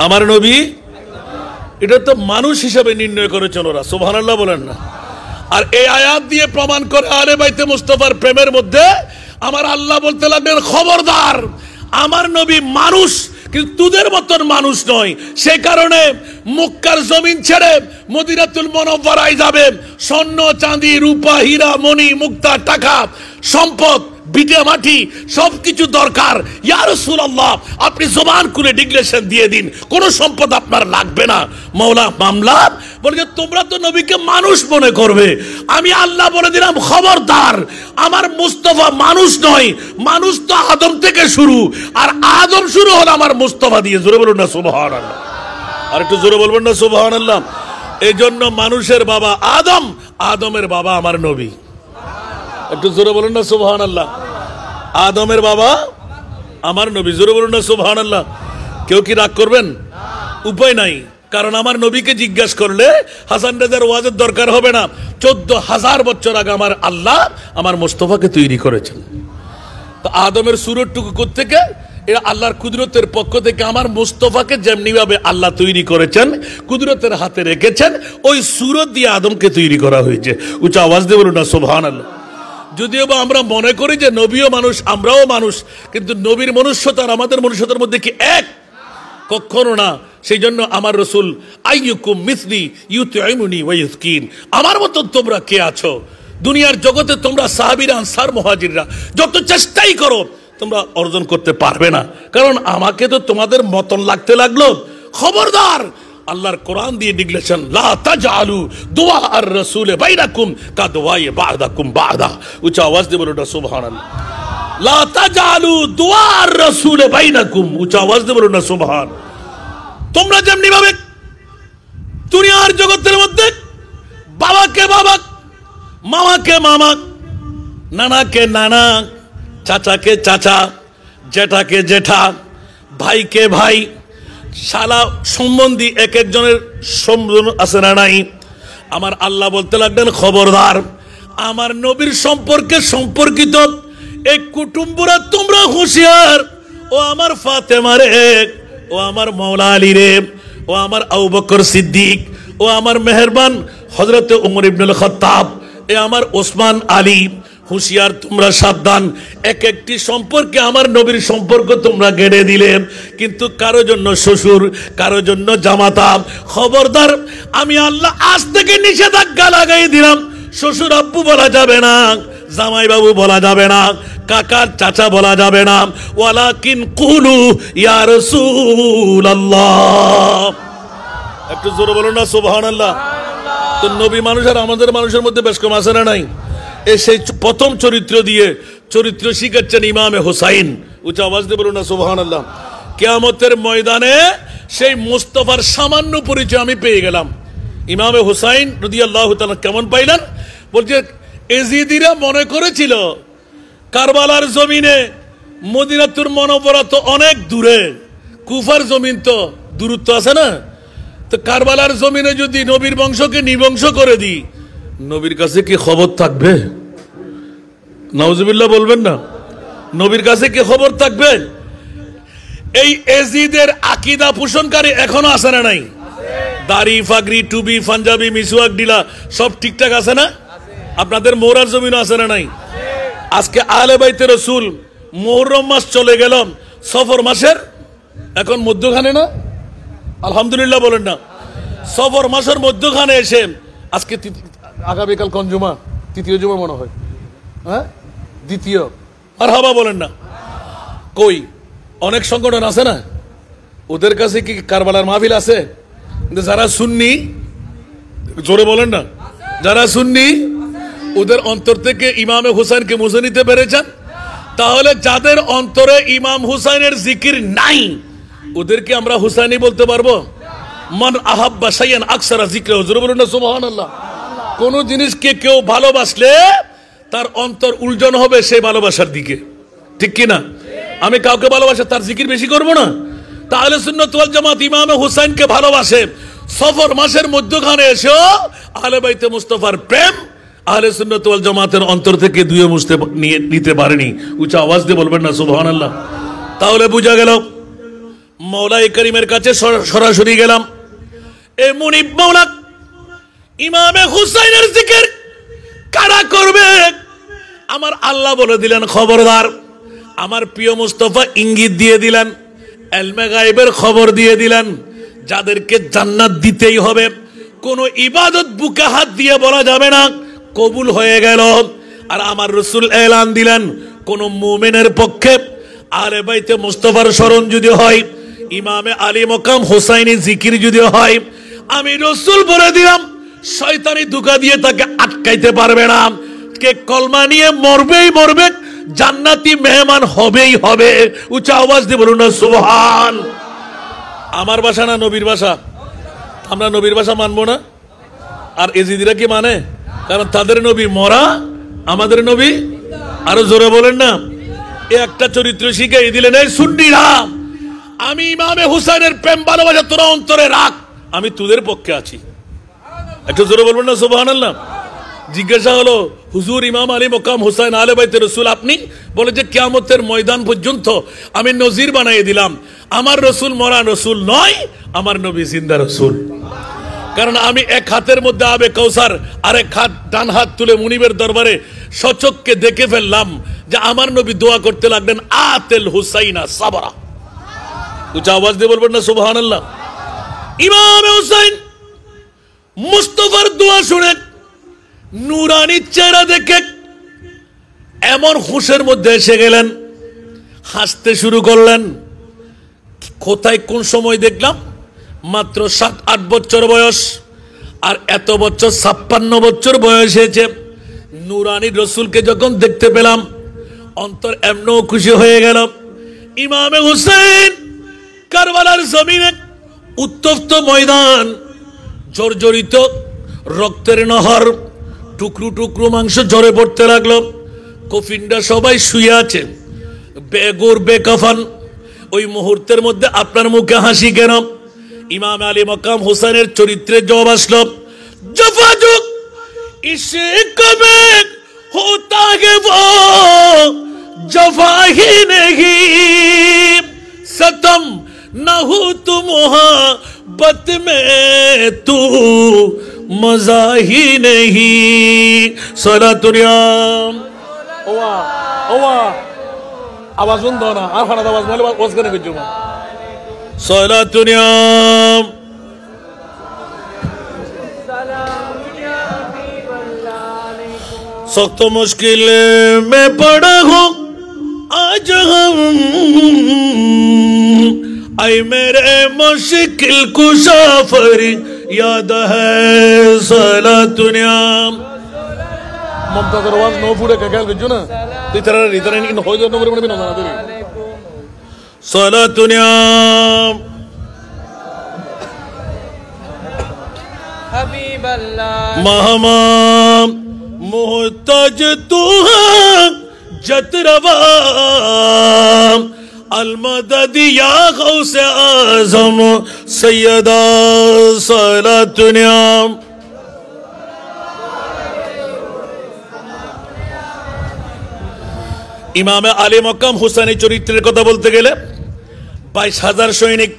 আমার নবী। এটা তো মানুষ হিসাবে নির্ণয় করেছেন ওরা, সুবহানাল্লাহ বলেন না। আর এই আয়াত দিয়ে প্রমাণ করে আলে বাইতে মুস্তাফার প্রেমের মধ্যে আমার আল্লাহ বলতে লাগলেন, খবরদার, আমার নবী মানুষ, কিন্তু তোদের মতন মানুষ নয়। সে কারণে মক্কার জমিন ছেড়ে মদিনাতুল মুনাওয়ারায় যাবে। স্বর্ণ চাঁদি রূপা হীরা মণি মুক্তা টাকা সম্পদ বিটে মাটি সবকিছু দরকার। ইয়া রাসূলুল্লাহ, আপনি জবান খুলে ডিক্লেরেশন দিয়ে দিন, কোন সম্পদ আপনার লাগবে না। মাওলা মামলা বলে, তোমরা তো নবীকে মানুষ মনে করবে, আমি আল্লাহ বলে দিলাম খবরদার, আমার মুস্তাফা মানুষ নয়। মানুষ তো আদম থেকে শুরু, আর আদম শুরু হলো আমার মুস্তাফা দিয়ে। জোরে বলুন না সুবহানাল্লাহ, আর একটু জোরে বলবেন না সুবহানাল্লাহ। এই জন্য মানুষের বাবা আদম, আদমের বাবা আমার নবী। একটু জোরে বলুন না সুবহানাল্লাহ। আদমের বাবা আমার নবী। জোরে বলুন না সুবহানাল্লাহ। কেউ কি রাগ করবেন? উপায় নাই, কারণ আমার নবীকে জিজ্ঞাসা করলে হাসান রেজার ওয়াজের দরকার হবে না। 14,000 বছর আগে আমার আল্লাহ আমার মুস্তাফাকে তৈরি করেছেন। তো আদমের সুরতটুকু কোত্থেকে? এটা আল্লাহর কুদরতের পক্ষ থেকে আমার মুস্তাফাকে যেমনি ভাবে আল্লাহ তৈরি করেছেন, কুদরতের হাতে রেখেছেন, ওই সুরত দিয়ে আদমকে তৈরি করা হয়েছে। উচ্চ আওয়াজ দিয়ে বলুন না সুবহানাল্লাহ। যদিও বা আমরা মনে করি যে নবীও মানুষ, আমরাও মানুষ, কিন্তু নবীর মনুষ্যতা আর আমাদের মনুষ্যতার মধ্যে কি এক? কখনো না। সেই জন্য আমার রাসূল, আইয়ুকুম মিসলি ইউতইমুনি ওয়া ইউসকিন, আমার মতো তোমরা কে আছো? দুনিয়ার জগতে তোমরা সাহাবীরা, আনসার, মুহাজিররা যত চেষ্টাই করো তোমরা অর্জন করতে পারবে না, কারণ আমাকে তো তোমাদের মতন লাগতে লাগলো। খবরদার, আল্লাহর কোরআন দিয়ে ডিক্লেরেশন, লা তাজআলু দুআ আর রাসূল বাইনাকুম কা দুআই বা'দাকুম বা'দা। উচ্চ আওয়াজ দিয়ে বলুন সুবহানাল্লাহ। লা তাজআলু দুআ আর রাসূল বাইনাকুম, উচ্চ আওয়াজ দিয়ে বলুন সুবহান। তোমরা যেমনি ভাবে দুনিয়ার জগতের মধ্যে বাবাকে বাবা, মামাকে মামা, নানাকে নানা, চাচাকে চাচা, জেঠাকে জেঠা, ভাইকে ভাই, শালা সম্বন্ধী এক একজনের সম্বোধন আছে না নাই? আমার আল্লাহ বলতে লাগলেন, খবরদার, আমার নবীর সম্পর্কে সম্পর্কিত এই কুটুম্বরা তোমরা হুঁশিয়ার। ও আমার ফাতেমা রে, ও আমার মাওলা আলী রে, ও আমার আবু বকর সিদ্দিক, ও আমার মেহেরবান হযরত ওমর ইবনুল খাত্তাব, এ আমার ওসমান আলী, হুঁশিয়ার, তোমরা সাবধান। এক একটি সম্পর্কে আমার নবীর সম্পর্ক তোমরা গেড়ে দিলে, কিন্তু কারো জন্য শ্বশুর, কারো জন্য জামাতা। খবরদার, আমি আল্লাহ আজ থেকে নিষেধাজ্ঞা লাগাই দিলাম, শ্বশুর আব্বু বলা যাবে না, জামাই বাবু বলা যাবে না, কাকার চাচা বলা যাবে না। ওয়ালাকিন কুলু ইয়া রাসূলুল্লাহ। একটু জোরে বলুন না সুবহানাল্লাহ। তো নবী মানুষ আর আমাদের মানুষের মধ্যে বেশ কম আছে না নাই? সেই প্রথম চরিত্র দিয়ে চরিত্র শিখাচ্ছেন ইমামে হুসাইন। উচ্চ আওয়াজ দিয়ে বলুন না সুবহানাল্লাহ। কিয়ামতের ময়দানে সেই মুস্তাফার সামান্য পরিচয় আমি পেয়ে গেলাম। ইমামে হুসাইন রাদিয়াল্লাহু তাআলা কেমন পাইলেন? বলছে, এজিদিরা মনে করেছিল কারবালার জমিনে মদিনাতুল মুনাওয়ারা তো অনেক দূরে, কুফার জমিন তো দূরত্ব আছে না, তো কারবালার জমিনে যদি নবীর বংশকে নিবংশ করে দিই, নবীর কাছে কি খবর থাকবে? নাউজুবিল্লাহ বলবেন না। নবীর কাছে কি খবর থাকবে? এই এজিদের আকীদা পোষণকারী এখনো আছে না নাই? দাড়ি ফাগরি টুবি পাঞ্জাবি মিসওয়াক ডিলা সব ঠিকঠাক আছে না? আপনাদের মোহরার জমিন আছে না নাই? আজকে আহলে বাইতে রাসূল মুহররম মাস চলে গেল, সফর মাসের এখন মধ্যখানে না, আলহামদুলিল্লাহ বলেন না। সফর মাসের মধ্যখানে এসে আজকে আগামীকাল কোন জুমা? তৃতীয় জুমা মনে হয়, হ্যাঁ দ্বিতীয়। আর হাবা বলেন না। কই অনেক সংগঠন আছে না, ওদের কাছে কি কারবালার মাহফিল আছে? যারা সুন্নি, জোরে বলেন না, যারা সুন্নি ওদের অন্তর থেকে ইমামে হুসাইনকে মুছে নিতে পেরেছেন? তাহলে যাদের অন্তরে ইমাম হুসাইনের জিকির নাই, ওদেরকে আমরা হুসাইনি বলতে পারবো? মান আহাব্বা শাইয়ান আকসারা যিকরাহু, জোরে বলুন না সুবহানাল্লাহ। কোন জিনিসকে কেউ ভালোবাসলে তার অন্তর উলজন হবে সেই ভালোবাসার দিকে, ঠিক কি না? আমি কাউকে ভালোবাসে তার জিকির বেশি করব না? তাহলে সুন্নাত ওয়াল জামাত ইমামে হুসাইনকে ভালোবাসে। সফর মাসের মধ্যখানে এসেও আহলে বাইতে মুস্তাফার প্রেম আহলে সুন্নাত ওয়াল জামাতের অন্তর থেকে ধুয়ে মুছতে নিতে পারেনি। উচ্চ আওয়াজ দিয়ে বলবেন না সুবহানাল্লাহ। তাহলে বোঝা গেল মওলাই করিমের কাছে সরাসরি গেলাম। এ মুনিব মাওলা, ইমামে হুসাইনের জিকির কারা করবে? আমার আল্লাহ বলে দিলেন খবরদার। আমার প্রিয় মুস্তাফা ইঙ্গিত দিয়ে দিলেন, ইলমে গায়বের খবর দিয়ে দিলেন, যাদেরকে জান্নাত দিতেই হবে, কোন ইবাদত বুকে হাত দিয়ে বলা যাবে না কবুল হয়ে গেল। আর আমার রাসূল এলান দিলেন, কোন মুমিনের পক্ষে আলে বাইতে মুস্তাফার স্মরণ যদি হয়, ইমামে আলী মকাম হোসাইনি জিকির যদি হয়, আমি রাসূল বলে দিলাম শয়তানি ধোঁকা দিয়ে তাকে আটকাইতে পারবে না। কে কলমা নিয়ে মরবেই মরবে, জান্নাতি মেহমান হবেই হবে। উচ্চ আওয়াজ দিয়ে বলুন না সুবহান। আমার ভাষা না নবীর ভাষা? আমরা নবীর ভাষা মানবো না? আর এজিদিরা কি মানে? কারণ তাদের নবী মরা, আমাদের নবী আরো জোরে বলেন না। একটা চরিত্র শিখিয়ে দিলেন, এই সুন্নিরা, আমি ইমামে হুসাইনের প্রেম ভালোবাসা তোরা অন্তরে রাখ, আমি তোদের পক্ষে আছি। একটু জোরে বলবেন না সুবহানাল্লাহ। জিজ্ঞাসা হলো, হুজুর ইমাম আলী মকাম হুসাইন আলে বাইতে রসুল আপনি? বলে যে কিয়ামতের ময়দান পর্যন্ত আমি নজির বানিয়ে দিলাম, আমার রসুল মরা রসুল নয়, আমার নবী জিন্দা রসুল। কারণ আমি এক হাতের মধ্যে আবে কৌসার, আরেক হাত ডান হাত তুলে মুনিবের দরবারে সচককে দেখে ফেললাম যে আমার নবী দোয়া করতে লাগলেন, আতেল হুসাইনা সাবরা। উচ্চ আওয়াজ দিয়ে বলবেন না সুবহানাল্লাহ। ইমাম হুসাইন মুস্তাফার দোয়া শুনে, নুরানি চেহারা দেখে এমন হুঁশের মধ্যে এসে গেলেন, হাসতে শুরু করলেন। কোথায় কোন সময় দেখলাম, মাত্র 7-8 বছর বয়স, আর এত বছর 56 বছর বয়স হয়েছে। নুরানি রসুলকে যখন দেখতে পেলাম, অন্তর এমনও খুশি হয়ে গেল। ইমামে হুসেন কারবালার জমিনে উত্তপ্ত ময়দান, জর্জরিত রক্তের নহর, টুকরো টুকরো মাংস ঝরে পড়তে লাগলো। কফিনটা সবাই শুয়ে আছে, বেগর বেকাফান। ওই মুহূর্তের মধ্যে আপনার মুখে হাসি কেন? ইমাম আলী মকাম হোসেনের চরিত্রে জবাব আসলো, জফাজুক ইশক में होता है वो जफा ही नहीं, सतम न हो तू मोहब्बत में तू मजा ही नहीं। सलातुनियाम ओवा ओवा आवाज बंद हो ना, আর খানা আওয়াজ মানে ওয়াজ করে কিছু না। सलातुनियाम सख्त मुश्किल में पड़ा हूँ आज हम, आई मेरे मुश्किल कुशा फरियाद है। सलातुनियाम ममता दरवाज नो पूरे क्या गजू ना इतना इतना इन हो जाए नंबर में ना ना तेरी। सलातुनियाम हबीब अल्लाह महमाम मोहताज तू जतरवा अलमदद या गौसे आज़म सैयदा। सलातुनियाम ইমামে আলী মকাম হুসাইনি চরিত্রের কথা বলতে গেলে 22,000 সৈনিক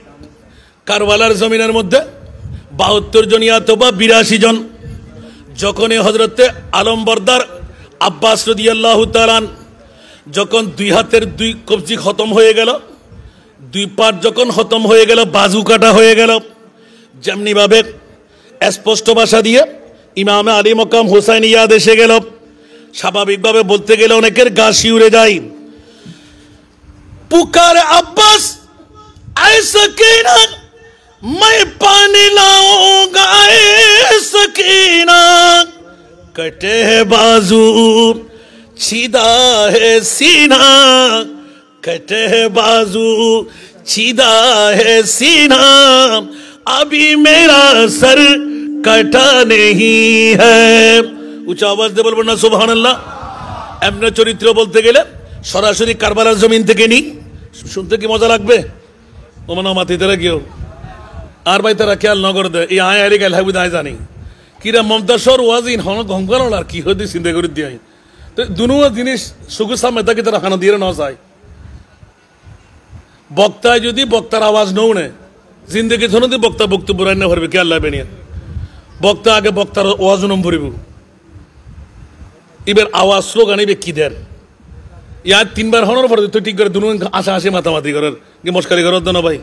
কারবালার জমিনের মধ্যে 72 জন অথবা 82 জন। যখনই হযরতে আলমবরদার আব্বাস রাদিয়াল্লাহু তাআলা যখন 2 হাতের 2 কবজি খতম হয়ে গেল, 2 পাট যখন খতম হয়ে গেল, বাজু কাটা হয়ে গেল, যেমনি ভাবে স্পষ্ট ভাষা দিয়ে ইমামে আলী মকাম হুসাইন ইয়াদ এসে গেল। স্বাভাবিকভাবে বলতে গেলে অনেকের গা শিউরে যায়। পুকারে আব্বাস আয় সকিনা मैं पानी लाऊंगा सकीना, कटे है बाजू छीदा है सीना, कटे है बाजू छीदा है सीना, अभी मेरा सर कटा नहीं है। উচ্চ আওয়াজ দিয়ে বলবেন না সুবহানাল্লাহ। এমনি চরিত্র বলতে গেলে সরাসরি কারবালার জমিন থেকে নি, শুনতে কি মজা লাগবে? ও মানে মাতি তারা কেউ আর ভাই তারা খেয়াল নগর দেয় এই আয় আরে গেল হাবি দায় জানি কিরা মমতা সর ওয়াজিন হন ঘঙ্কাল আর কি হতে চিন্তা করে দিয়ে তো দুনো জিনিস সুগু সামনে তাকে তারা খানা দিয়ে না যায়। বক্তায় যদি বক্তার আওয়াজ নও নে জিন্দগি ধরতে বক্তা বক্তব্য রান্না ভরবে কে আল্লাহ বেনিয়া বক্তা আগে বক্তার ওয়াজ নম ভরিব। এবার আওয়াজ স্লোগান এবার কি দেন ইয়ার 3 বার হওয়ার পরে তুই ঠিক করে দুনো আশা আসে মাতামাতি করার কি মস্কারি করার না ভাই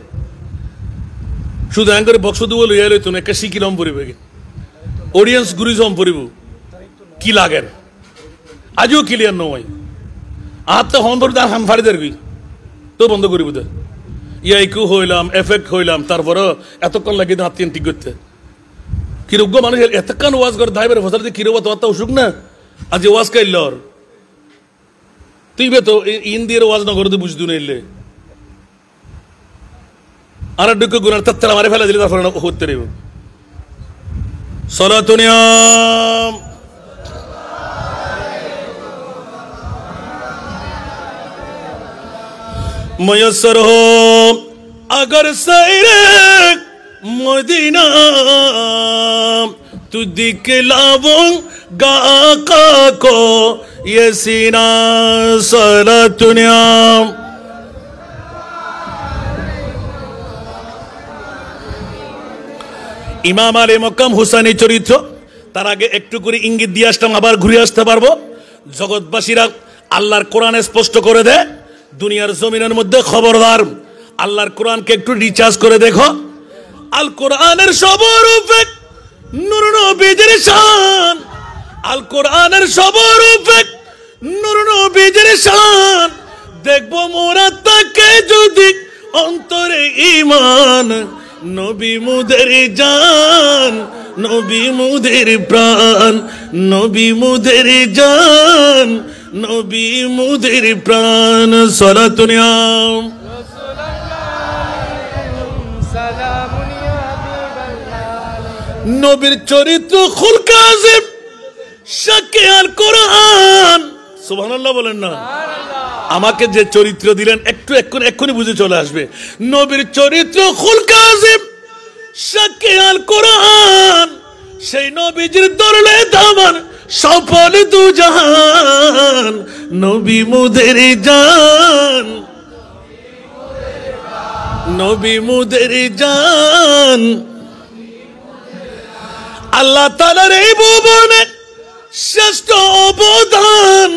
শুধু এন করে বক্স দুবো লইয়া লইতো একটা শিকিরম পড়িব অডিয়েন্স গুরিজম পড়িব কি লাগেন আজও ক্লিয়ার নয় আর তো হন ধরে হান ফাড়ি দেয় তো বন্ধ করিব তো ইয়াইকু হইলাম এফেক্ট হইলাম তারপরে এতক্ষণ লাগে হাত ঠিক করতে কিরোগ্য মানুষ এতক্ষণ ওয়াজ করে ধাইবার ফসল দিয়ে কিরোবা তো অসুখ না আজ ওয়াজ কাইল তুই বে তো ইন্দিয়ার ওয়াজ না করে তুই বুঝতে নিলে আর ডুকে গুনার তাত্তারা মারে ফেলা দিলে তারপরে হতে রেব সলাতুনিয়াম ময়সর হো अगर सैरे मदीना तू दिखलाऊंगा आका को ये सीना सलातुनिया ইমাম আলী মক্কাম হুসাইনি চরিত্র তার আগে একটু করে ইঙ্গিত দিয়ে আসতাম আবার ঘুরে আসতে পারবো জগৎবাসীরা আল্লাহর কোরআনে স্পষ্ট করে দেয় দুনিয়ার জমিনের মধ্যে খবরদার আল্লাহর কোরআনকে একটু রিচার্জ করে দেখো আল কোরআনের সবরূপে নূর নবীজির শান আল কোরআনের সবরূপে নূর নবীজির শান দেখবো মোরা তাকে যদি অন্তরে ঈমান নবী মুদের জান নবী মুদের প্রাণ নবী মুদের জান নবী মুদের প্রাণ সালাতুনিয়াম নবীর চরিত্র খুলক আযম শাকে আল কোরআন সুবহানাল্লাহ বলেন না আমাকে যে চরিত্র দিলেন একটু এক্ষুনি বুঝে চলে আসবে নবীর চরিত্র খুলক আযম শাকে আল কোরআন সেই নবীজির দরলে দামান সফল দু জাহান নবী মুদের জান নবী মুদের জান আল্লাহ তাআলার এই ভুবনে শ্রেষ্ঠ অবদান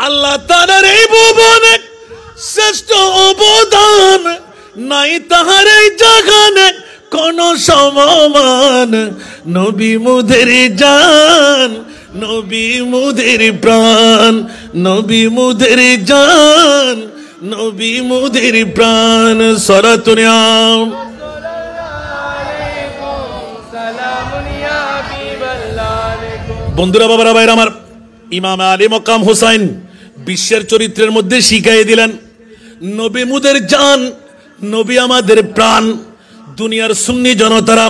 আল্লাহ তাআলার এই ভুবনে শ্রেষ্ঠ অবদান নাই তাহার এই জাগানে কোন সমমান নবী মুদের জান নবী মুদের প্রাণ নবী মুদের জান নবী মুদের প্রাণ সালাতুনিয়াম বন্ধুরা বাবারা ভাইরা আমার ইমাম আলী মকাম হুসাইন বিশ্বের চরিত্রের মধ্যে শিখাই দিলেন নবী মুদের জান নবী আমাদের প্রাণ দুনিয়ার সুন্নি জনতারা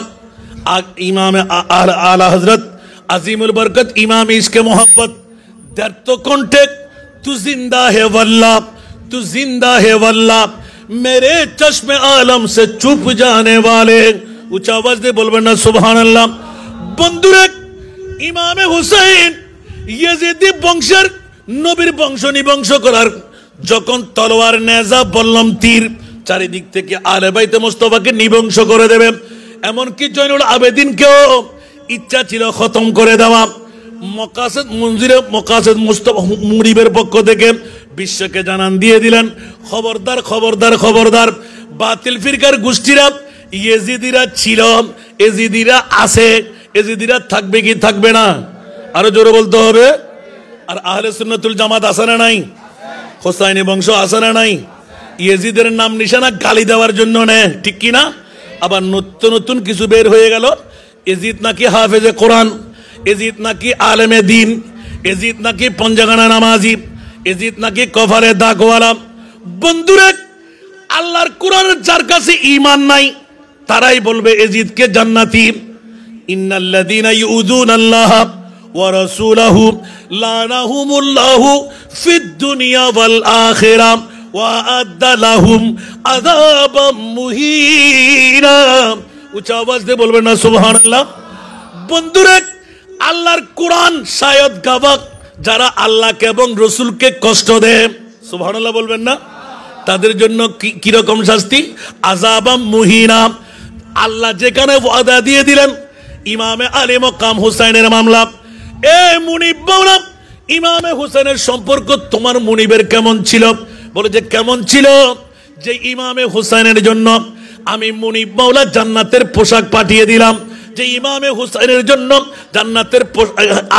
ইমাম আলা হযরত আজিমুল বরকত ইমাম ইশকে মোহব্বত দর্দ কণ্ঠে তু জিন্দা হে वल्लाह तू जिंदा है वल्लाह मेरे चश्मे आलम से चुप जाने वाले ऊंचा आवाज दे बोलবেন না সুবহানাল্লাহ বন্ধুরা ইমামে হুসাইন ইয়াজিদি বংশের নবীর বংশ নিবংশ করার যখন তলোয়ার নেজা বললাম তীর চারিদিক থেকে আলে বাইতে মুস্তাফাকে নিবংশ করে দেবে এমনকি জয়নুল আবেদিনকেও ইচ্ছা ছিল খতম করে দেওয়া মকাসেদ মুস্তাফা মুরিবের পক্ষ থেকে বিশ্বকে জানান দিয়ে দিলেন খবরদার খবরদার খবরদার বাতিল ফিরকার গোষ্ঠীরা ইয়েজিদিরা ছিল এজিদিরা আছে এজিদিরা থাকবে কি থাকবে না আরো জোরে বলতে হবে আর আহলে সুন্নাতুল জামাত আছে না নাই হোসাইনি বংশ আছে না নাই ইয়েজিদের নাম নিশানা গালি দেওয়ার জন্য নেয় ঠিক কি না আবার নতুন নতুন কিছু বের হয়ে গেল এজিদ নাকি হাফেজে কোরআন এজিদ নাকি আলেমে দিন এজিদ নাকি পঞ্জাগানা নামাজি এজিদ নাকি কফারে দাগওয়ালা বন্ধুরা আল্লাহর কোরআনের যার কাছে ঈমান নাই তারাই বলবে এজিদকে জান্নাতি ইন্নাল্লাযীনা ইউযুনাল্লাহ ওয়া রাসূলাহু লানাহুমুল্লাহু ফিদ দুনিয়া ওয়াল আখিরা ওয়া আদ্দা লাহুম আযাবাম মুহিনা উচ্চ আওয়াজ দিয়ে বলবেন না সুবহানাল্লাহ বন্ধুরা আল্লাহর কোরআন শায়দ গাওয়াক যারা আল্লাহকে এবং রাসূলকে কষ্ট দেয় সুবহানাল্লাহ বলবেন না তাদের জন্য কি রকম শাস্তি আযাবাম মুহিনা আল্লাহ যেখানে ওয়াদা দিয়ে দিলেন ইমামে আলী মকাম হুসাইনের মামলা এ মুনিব মাওলা ইমামে হুসাইনের সম্পর্ক তোমার মুনিবের কেমন ছিল? বলে যে কেমন ছিল, যে ইমামে হুসাইনের জন্য আমি মুনিব মাওলা জান্নাতের পোশাক পাঠিয়ে দিলাম, যে ইমামে হুসাইনের জন্য জান্নাতের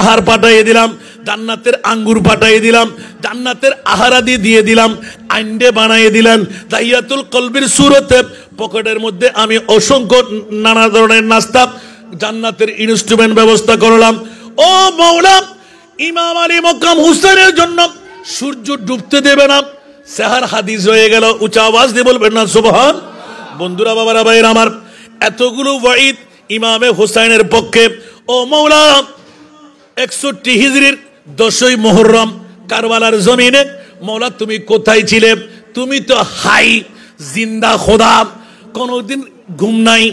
আহার পাঠিয়ে দিলাম, জান্নাতের আঙ্গুর পাঠিয়ে দিলাম, জান্নাতের আহারাদি দিয়ে দিলাম, আইন্ডে বানিয়ে দিলেন দাহিয়াতুল কলবির সুরতে। পকেটের মধ্যে আমি অসংখ্য নানা ধরনের নাস্তা, জান্নাতের ইনস্ট্রুমেন্ট ব্যবস্থা করলাম। ও মাওলা, ইমাম আলী মকাম হুসাইনের জন্য সূর্য ডুবতে দেবে না। সেহার হাদিস হয়ে গেল, উঁচা আওয়াজ দিয়ে বলবেন না সুবহান। বন্ধুরা, বাবারা, ভাইরা আমার, এতগুলো ওয়াইদ ইমামে হুসাইনের পক্ষে। ও মাওলা, 61 হিজরির 10ই মুহররম কারবালার জমিনে মাওলা তুমি কোথায় ছিলে? তুমি তো হাই জিন্দা খোদা, কোনদিন ঘুম নাই,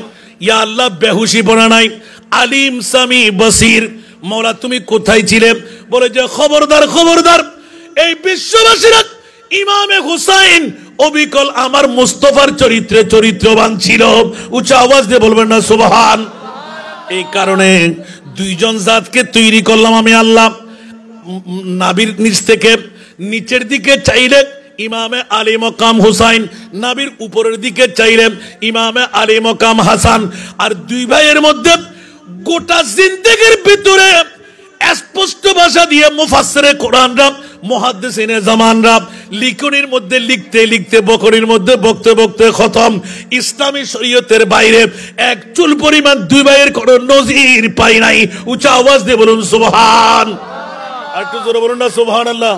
ইয়া আল্লাহ বেহুশি পড়া নাই, আলিম সামি বসির। মাওলা তুমি কোথায় ছিলে? বলে যে খবরদার, খবরদার, এই বিশ্ববাসীরা ইমামে হুসাইন অবিকল আমার মুস্তাফার চরিত্রে চরিত্রবান ছিল। উঁচা আওয়াজ দিয়ে বলবেন না সুবহান। এই কারণে দুইজন জাতকে তৈরি করলাম আমি আল্লাহ। নাবির নিচ থেকে নিচের দিকে চাইলে ইমামে আলী মকাম হুসাইন, নাবির উপরের দিকে চাইলে ইমামে আলী মকাম হাসান। আর দুই ভাইয়ের মধ্যে গোটা জিন্দেগির ভিতরে স্পষ্ট ভাষা দিয়ে মুফাসসিরে কোরআনরা, মুহাদ্দিসিনে জামানরা লিখনির মধ্যে লিখতে লিখতে, বকরির মধ্যে বকতে বকতে খতম। ইসলামী শরীয়তের বাইরে এক চুল পরিমাণ দুই ভাইয়ের কোনো নজির পাই নাই। উঁচা আওয়াজ দিয়ে বলুন সুবহান। আর একটু জোরে বলুন না সুবহানাল্লাহ।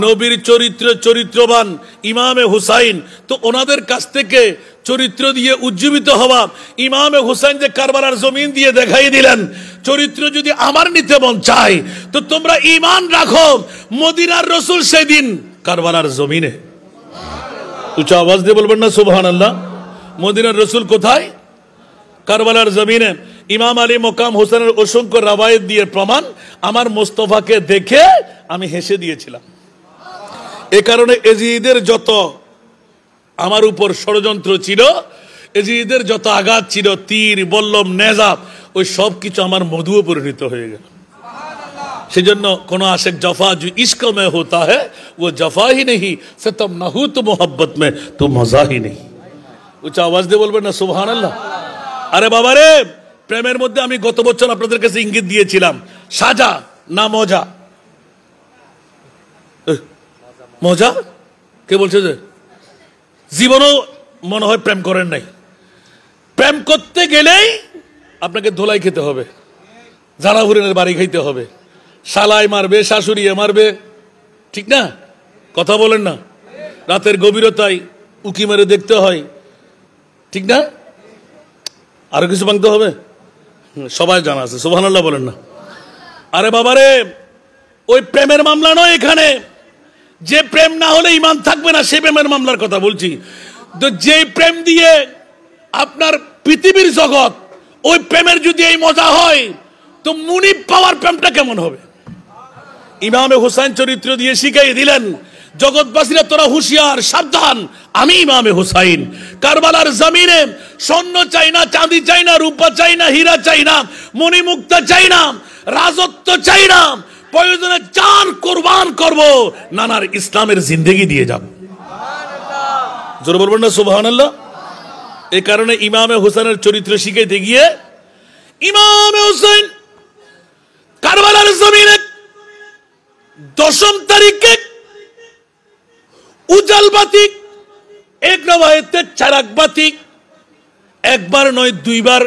নবীর চরিত্র চরিত্রবান ইমামে হুসাইন, তো ওনাদের কাছ থেকে চরিত্র দিয়ে উজ্জীবিত হওয়া ইমামে হুসাইন যে কারবালার জমিন দিয়ে দেখাই দিলেন, চরিত্র যদি আমার নিতে মন চায় তো তোমরা ঈমান রাখো মদিনার রাসূল সেদিন কারবালার জমিনে। উঁচা আওয়াজ দিয়ে বলবেন না সুবহানাল্লাহ। মদিনার রাসূল কোথায়? কারবালার জমিনে। ইমাম আলী মকাম হোসেনের অসংখ্য রাওয়ায়াত দিয়ে প্রমাণ, আমার মোস্তফাকে দেখে আমি হেসে দিয়েছিলাম। এ কারণে এজিদের যত আমার উপর ষড়যন্ত্র ছিল, এজিদের যত আঘাত ছিল, তীর বল্লম নেজা, ওই সব কিছু আমার মধুও পরিণত হয়ে গেল। সেজন্য কোন আশিক জফা जो इश्क में होता है वो जफा ही नहीं, सितम ना हो तो मोहब्बत में तो मजा ही नहीं। উচ্চ আওয়াজ দিয়ে বলবেন না সুবহানাল্লাহ। আরে বাবা রে, প্রেমের মধ্যে আমি গত বছর আপনাদের কাছে ইঙ্গিত দিয়েছিলাম, সাজা না মজা? মজা কে বলছে? যে জীবনও মনে হয় প্রেম করেন নাই। প্রেম করতে গেলেই আপনাকে ধোলাই খেতে হবে, জানা হুরেনের বাড়ি খাইতে হবে, শালাই মারবে, শাশুড়িয়ে মারবে, ঠিক না? কথা বলেন না? রাতের গভীরতায় উকি মেরে দেখতে হয়, ঠিক না? আরো কিছু ভাঙতে হবে, সবাই জানা আছে, সুবহানাল্লাহ বলেন না। আরে বাবারে, ওই প্রেমের মামলা নয় এখানে। যে প্রেম না হলে ঈমান থাকবে না, সে প্রেমের মামলার কথা বলছি। তো যে প্রেম দিয়ে আপনার পৃথিবীর জগৎ, ওই প্রেমের যদি এই মজা হয় তো মুনিব পাওয়ার প্রেমটা কেমন হবে? ইমামে হুসাইন চরিত্র দিয়ে শিখাই দিলেন, জগৎবাসীরা তোরা হুঁশিয়ার, সাবধান, আমি ইমামে হুসাইন। কারবালার জমিনে স্বর্ণ চাই না, চাঁদি চাই না, রূপা চাই না, হীরা চাই না, মণিমুক্তা চাই না, রাজত্ব চাই না, প্রয়োজনে জান কুরবান করব, নানার ইসলামের জিন্দেগি দিয়ে যাব। জোরে বলবেন না সুবহানাল্লাহ। এই কারণে ইমামে হুসাইনের চরিত্র শিখাইতে গিয়ে ইমামে হুসাইন কারবালার জমিনে 10ম তারিখে উজাল বাতি, এক রওয়ায়েতে চারাক বাতি, একবার নয় দুইবার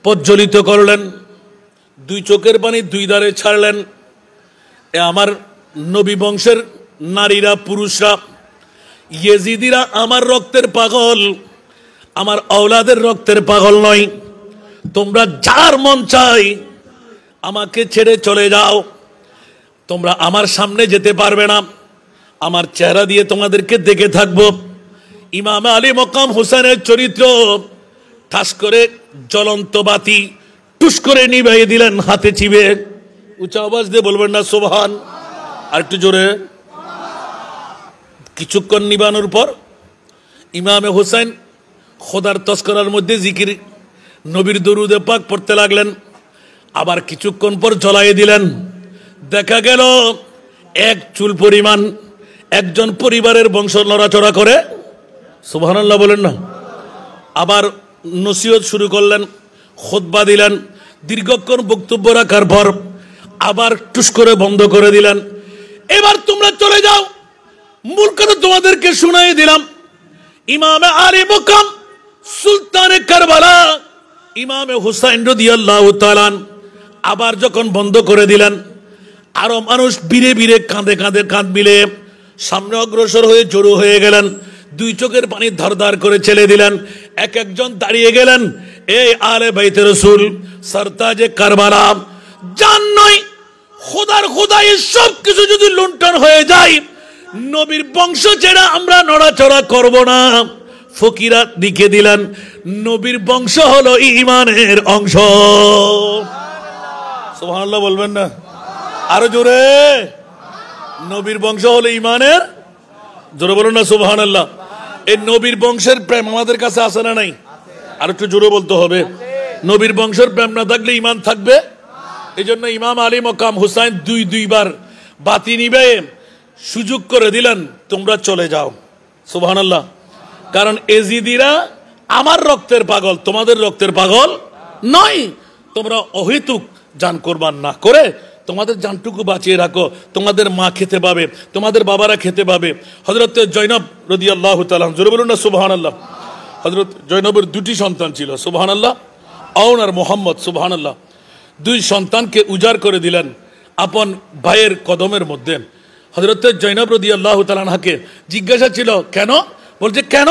প্রজ্বলিত করলেন, দুই চোখের পানি দুই ধারে ছাড়লেন। এ আমার নবী বংশের নারীরা, পুরুষরা, ইয়েজিদিরা আমার রক্তের পাগল, আমার আওলাদের রক্তের পাগল নয়। তোমরা যার মন চাই আমাকে ছেড়ে চলে যাও, তোমরা আমার সামনে যেতে পারবে না, আমার চেহারা দিয়ে তোমাদেরকে দেখে থাকবো। ইমাম আলী মকাম হোসেনের চরিত্র ঠাস করে জ্বলন্ত বাতি টুস করে নিভাইয়ে দিলেন হাতে চিবে। উচ্চ আওয়াজ দিয়ে বলবেন না সুবহান। আর একটু জোরে। কিছুক্ষণ নিবানোর পর ইমামে হোসেন খোদার তস্করার মধ্যে জিকির, নবীর দরুদে পাক পড়তে লাগলেন। আবার কিছুক্ষণ পর জ্বলাইয়ে দিলেন। দেখা গেল এক চুল পরিমাণ একজন পরিবারের বংশ নড়াচড়া করে, সুবহানাল্লাহ বলেন না। আবার নসিহত শুরু করলেন, খুতবা দিলেন, দীর্ঘক্ষণ বক্তব্য রাখার পর আবার টুস করে বন্ধ করে দিলেন। এবার তোমরা চলে যাও, মূল কথা তোমাদেরকে শুনাই দিলাম। ইমামে আলী মুকাম সুলতানে কারবালা ইমামে হুসাইন রাদিয়াল্লাহু তাআলা আবার যখন বন্ধ করে দিলেন, আরো মানুষ বীরে বীরে কাঁধে কাঁধে কাঁধ মিলে সামনে অগ্রসর হয়ে জড়ো হয়ে গেলেন। দুই চোখের পানি ধার করে ছেড়ে দিলেন। এক একজন দাঁড়িয়ে গেলেন, এই আলে বাইতে রাসূল সরতাজে কারবালা, জান নয় খোদার খোদাই সব কিছু যদি লুণ্ঠন হয়ে যায়, নবীর বংশ ছেড়ে আমরা নড়াচড়া করব না। ফকিরা লিখে দিলেন, নবীর বংশ হলো ঈমানের অংশ। সুবহানাল্লাহ বলবেন না? আরো জোরে, নবীর বংশ হলো ঈমানের, জোরে বলুন না সুবহানাল্লাহ। এই নবীর বংশের প্রেম আমাদের কাছে আছে না নাই? আর একটু জোরে বলতে হবে। নবীর বংশের প্রেম না থাকলে ঈমান থাকবে? এই জন্য ইমাম আলী মকাম হুসাইন দুইবার বাতি নিবে সুযোগ করে দিলেন, তোমরা চলে যাও। সুবহানাল্লাহ। কারণ এজিদিরা আমার রক্তের পাগল, তোমাদের রক্তের পাগল নয়। তোমরা অহেতুক জান কোরবান না করে তোমাদের জানটুকু বাঁচিয়ে রাখো, তোমাদের মা খেতে পাবে, তোমাদের বাবারা খেতে পাবে। হযরত জয়নব রাদিয়াল্লাহু তাআলা, জোরে বলুন না সুবহানাল্লাহ। হযরত জয়নবের দুটি সন্তান ছিল, সুবহানাল্লাহ, আউন আর মোহাম্মদ, সুবহানাল্লাহ। দুই সন্তানকে উজাড় করে দিলেন আপন ভাইয়ের কদমের মধ্যে। হযরত জয়নব রাদিয়াল্লাহু তাআলা আনহাকে জিজ্ঞাসা ছিল, কেন? বলছে কেন?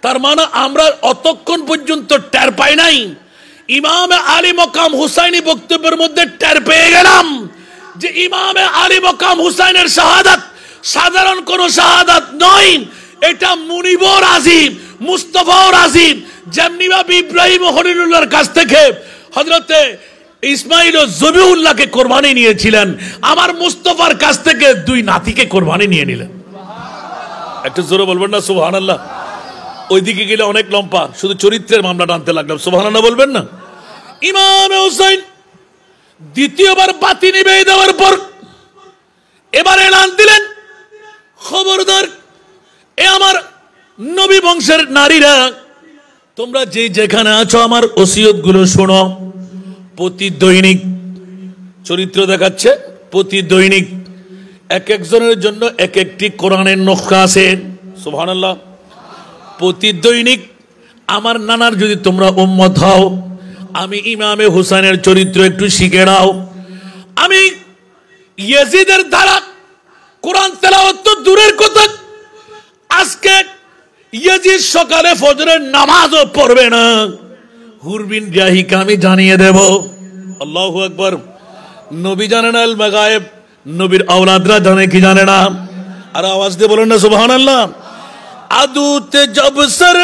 তার মানে আমরা অতক্ষণ পর্যন্ত টের পাই নাই, ইমামে আলী মকাম হুসাইনি বক্তব্যের মধ্যে টের পেয়ে গেলাম যে ইমামে আলী মকাম হুসাইনের শাহাদাত সাধারণ কোন শাহাদাত নয়, এটা মুনিবও রাজি, মুস্তাফাও রাজি। যেমনি ভাবে ইব্রাহিম খলিলুল্লাহর কাছ থেকে হযরতে ইসমাইল ও জবিউল্লাহকে কোরবানি নিয়েছিলেন, আমার মুস্তাফার কাছ থেকে দুই নাতিকে কোরবানি নিয়ে নিলেন। একটু জোরে বলবেন না সুবহানাল্লাহ? ওইদিকে গেলে অনেক লম্বা, শুধু চরিত্রের মামলা টানতে লাগলাম, সুবহানাল্লাহ বলবেন না? ইমাম হুসাইন দ্বিতীয়বার বাতি নিভিয়ে দেওয়ার পর এবার এলান দিলেন, খবরদার এ আমার নবী বংশের নারীরা, তোমরা যে যেখানে আছো আমার ওসিয়ত গুলো শোনো। প্রতি দৈনিক চরিত্র দেখাচ্ছে, প্রতি দৈনিক এক একজনের জন্য এক একটি কোরআনের নকশা আছে, সুবহানাল্লাহ। প্রতি দৈনিক আমার নানার যদি তোমরা উম্মত হও, আমি ইমামে হুসাইনের চরিত্র একটু শিখে নাও। আমি ইয়াজিদের দ্বারা কোরআন তেলাওয়াত তো দূরের কথা, আজকে ইয়াজিদ সকালে ফজরের নামাজও পড়বে না, হুরবিন জাহিকে আমি জানিয়ে দেব। আল্লাহু আকবার। নবী জানে না আল মাগায়েব, নবীর আওলাদরা জানে কি জানে না? আর আওয়াজ দিয়ে বলেন না সুবহানাল্লাহ। আদুতে জব সর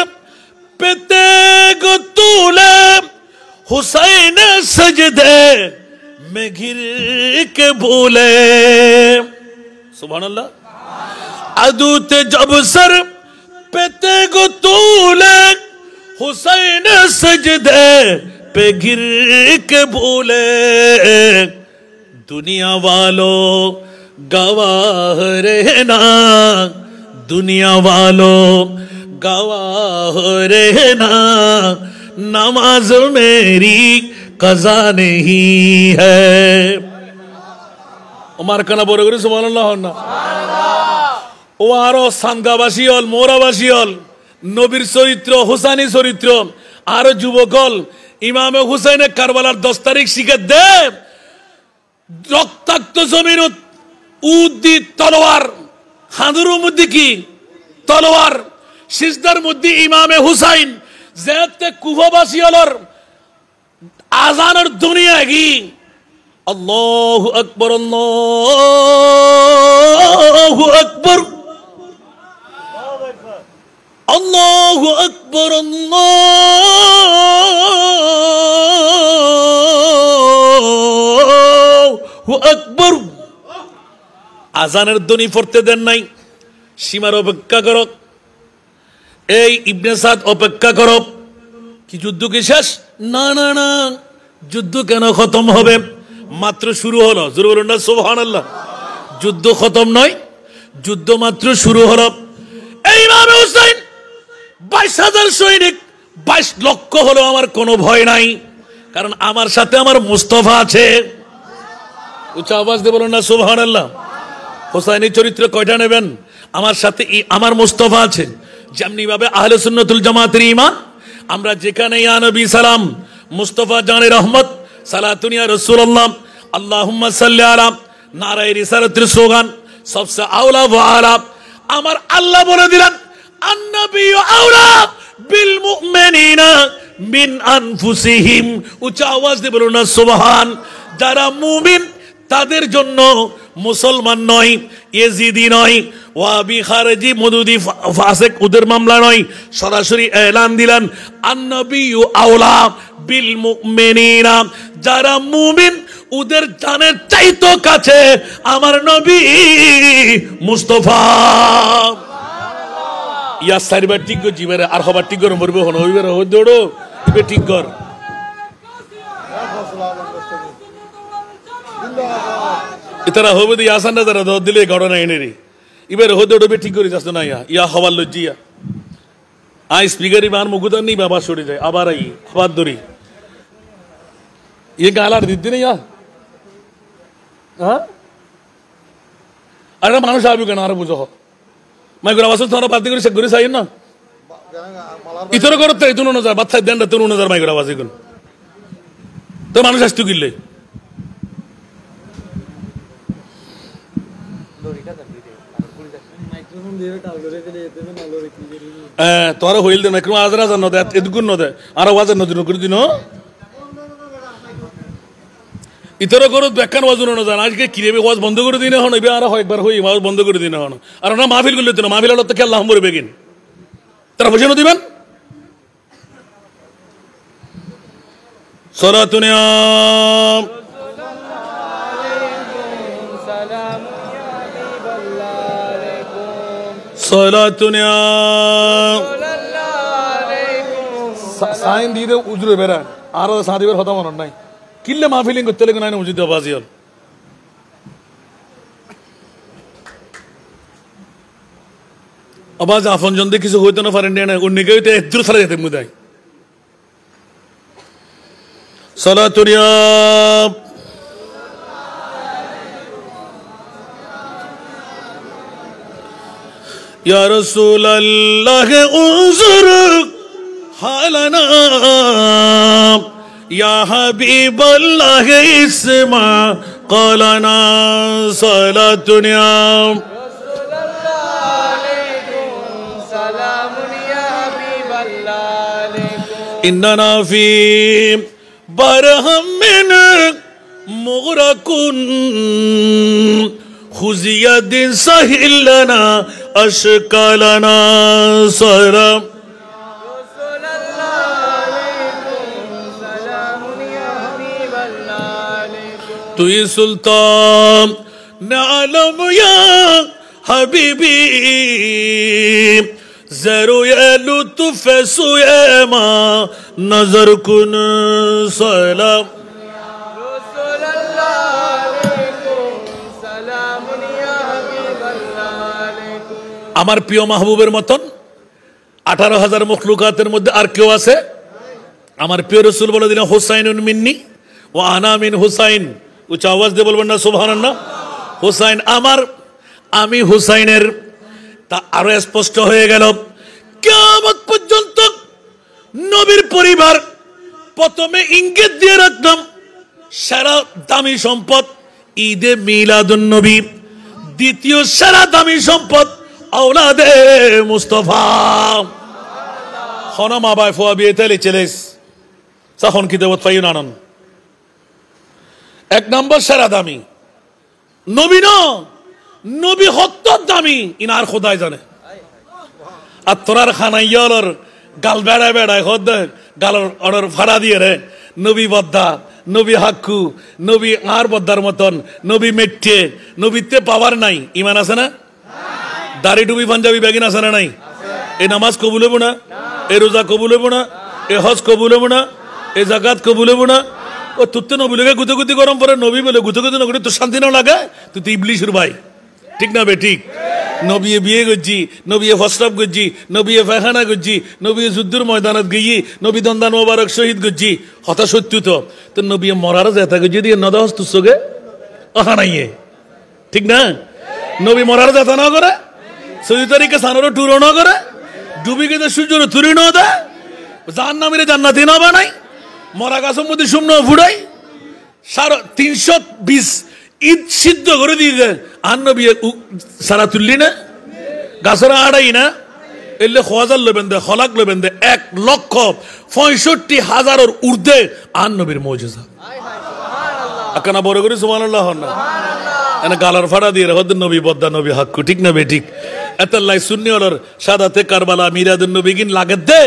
पे तेगो तूले हुसैन सजदे में घिर के भूले, सुभान अल्लाह। अदूते जब सर पे तेगो तूले हुसैन सजदे पे घिर के भूले, दुनिया वालों गवाह रहना, दुनिया वालों गवाह रहना, नमाज मेरी कज़ा नहीं है। उमर कना बोले गुरु सुभानअल्लाह ना। ও আরো সানগাবাসী হল, মোরাবাসী হল, নবীর চরিত্র হুসাইনি চরিত্র, আরো যুবক হল, ইমামে হুসাইনে কারবালার 10 তারিখ শিখে দে। রক্তাক্ত জমিন উদ্দি তলোয়ার, হাঁদুর মধ্যে কি তলোয়ার, সিজদার মধ্যে ইমামে হুসাইন, যেতে কুফাবাসী হলর আজানের দুনিয়া কি আল্লাহু আকবার, আল্লাহু আকবার, আল্লাহু আকবার, আল্লাহু আকবার। আজানের ধ্বনি পড়তে দেন নাই, সীমার অপেক্ষা করো। এই ইবনে সাদ অপেক্ষা করো, কি যুদ্ধ কি শেষ? না না না, যুদ্ধ কেন খতম হবে? মাত্র শুরু হলো, জোরে বলুন না সুবহানাল্লাহ। যুদ্ধ খতম নয়, যুদ্ধ মাত্র শুরু হলো। এই ইমাম হুসাইন 22,000 সৈনিক, 22 লক্ষ হলো, আমার কোনো ভয় নাই, কারণ আমার সাথে আমার মুস্তাফা আছে। উচ্চ আওয়াজ দিয়ে বলুন না সুবহানাল্লাহ। হোসাইনের চরিত্র কয়টা নেবেন? আমার সাথে আমার মুস্তাফা আছে। যেমনি ভাবে আহলে সুন্নাতুল জামাতের ঈমান, আমরা যেখানে ইয়া নবী সালাম, মুস্তাফা জানে রহমত, সালাতুন ইয়া রাসূলুল্লাহ, আল্লাহুম্মা সাল্লি আলা, নারায়ে রিসালাতের স্লোগান, সবসে আওলা ওয়া আলা। আমার আল্লাহ বলে দিলেন আন-নাবিয়্যু আওলা বিল মুমিনিনা মিন আনফুসিহিম। উচ্চ আওয়াজ দিয়ে বলুন না সুবহান। যারা মুমিন তাদের জন্য মুসলমান নয়, ইয়েজিদি নয়, ওয়াবি খারেজি মদুদি ফাসিক ওদের মামলা নয়, সরাসরি এলান দিলেন আন-নাবিয়্যু আওলা বিল মুমিনিনা। যারা মুমিন ওদের জানের চাইতো কাছে আমার নবী মুস্তাফা। ইয়া সারিবার ঠিক গো জিবারে আর হবার ঠিক গো মরবে হন হইবে রে দৌড়ো ইবে ঠিক কর। ইতারা হবে দি আসান না তারা দর দিলে ঘটনা এনে রে ইবে হো দৌড়বে ঠিক করে যাস না। ইয়া হবার লজ্জিয়া আই স্পিকারি বান মুগুদান নি বাবা সরে যায় আবার আই খবর ধরি ये গালার দিদি না ইয়া। হ্যাঁ আরে মানুষ আবি কেন আর বুঝো মাই গোরা বাসু তোরা বাদ করে সে ঘুরে যাই না ইতর করতে তুনো না বাচ্চা দেন না তুনো না মাই গোরা বাসি কোন তো মানুষ আসতে গিলে তোরা হইল দে মাইক্রো আজরা জানো দে এদগুন ন দে আর আওয়াজ ন দিন করে দিন ইতর করো ব্যাখ্যান ওয়াজুন না জান আজকে কিরেবে ওয়াজ বন্ধ করে দিন হন এবার আর একবার হই ওয়াজ বন্ধ করে দিন হন আর না মাহফিল করলে তো মাহফিল আলো তো কে আল্লাহ মরে বেগিন তারা বুঝে দিবেন সালাতুনিয়া সালাতুনিয়া সাইন দিয়ে উজরে বেরা আর সাদিবের হতা মন নাই কিল্লে মাহফিলিং করতে লাগে না মসজিদে আবাজি হল আবাজ আফন জন দিয়ে কিছু হইতে না পারেন না অন্যকে হইতে একদূর ছাড়া যেতে মুদায় সালাতুনিয়া ইয়া রাসূলুল্লাহ উনজুর হালানা ইয়া হাবিবাল্লাহ ইসমা ক্বালানা সালাতুনিয়া রাসূলুল্লাহ আলাইকুম সালামুন ইয়া হাবিবাল্লাহ আলাইকুম ইন্নানা ফি বারহামিন মুগরাকুন খুজিয়াদিন সাহিলানা আশকালানা সালাম তুই সুলতান নালম ইয়া হাবিবি জরুয়ে লুতফ সুয়েমা নজর কুন সালাম রাসূলুল্লাহ আলাইকুম সালামুন ইয়া হাবিবাল্লাহ আলাইকুম। আমার প্রিয় মাহবুবের মতন 18,000 মখলুকাতের মধ্যে আর কেউ আছে? আমার প্রিয় রাসূল বলে দিলেন হুসাইনুন মিন্নি ওয়া আনা মিন হুসাইন। উচ্চ আওয়াজ দিয়ে বলবেন না সুবহানাল্লাহ। হুসাইন আমার, আমি হুসাইনের। তা আরো স্পষ্ট হয়ে গেল কিয়ামত পর্যন্ত নবীর পরিবার প্রথমে ইঙ্গিত দিয়ে রাখতাম সারা দামি সম্পদ ঈদে মিলাদুন নবী, দ্বিতীয় সারা দামি সম্পদ আওলাদে মুস্তাফা। হনা মা বাই ফোয়া বিয়ে তেলে চেলেস তখন কি দেবত পাইন আনন্দ। এক নম্বর সেরা দামি নবী, নবী হত্যার দামি ইনার খোদায় জানে। আর তোরার খানাইয়ার গাল বেড়ায় বেড়ায় হদ গালর অর্ডার ভাড়া দিয়ে রে নবী বদ্দা, নবী হাক্কু, নবী আর বদ্দার মতন, নবী মেট্টে, নবীতে পাওয়ার নাই। ইমান আছে না? দাড়ি টুবি পাঞ্জাবি ব্যাগিন আছে না নাই? এ নামাজ কবুল হবো না, এ রোজা কবুল হবো না, এ হজ কবুল হবো না, এ জাকাত কবুল হবো না, ও তোর তো নবী লোকে গুতগুতি গরম পরে নবী বলে গুতগুতি নগরী তোর শান্তি না লাগে, তুই তো ইবলিশের ভাই, ঠিক না বে ঠিক? নবী বিয়ে করছি, নবী ফসরাব করছি, নবী পায়খানা করছি, নবী যুদ্ধের ময়দানত গিয়ে নবী দন্দান মোবারক শহীদ করছি, হতা সত্য তো নবী মরার জেতা করছি দিয়ে নদা হস তুর চোখে আহা নাইয়ে, ঠিক না? নবী মরার জেতা না করে, 6 তারিখে সানোর টুরো না করে, ডুবি গেছে সূর্যের তুরি না দেয়, জাহান্নামীরে জান্নাতি না বানাই, মরা গাছের মধ্যে শূন্য ফুড়াই, 320 ঈদ সিদ্ধ করে দিয়ে দেয়, আর নবী সারা তুললি না, গাছের আড়াই না, এলে 1000 লবেন দে, হলাক লবেন দে, 1,65,000 ঊর্ধ্বে আর নবীর মৌজুজা। আকানা বড় করে সুবহানাল্লাহ না, এনে গালার ফাড়া দিয়ে হদ নবী বদ্দা নবী হাক্কু, ঠিক না বে ঠিক? এতাল্লাই সুন্নি অলর সাদাতে কারবালা মিরাদুন নবী গিন লাগে দে,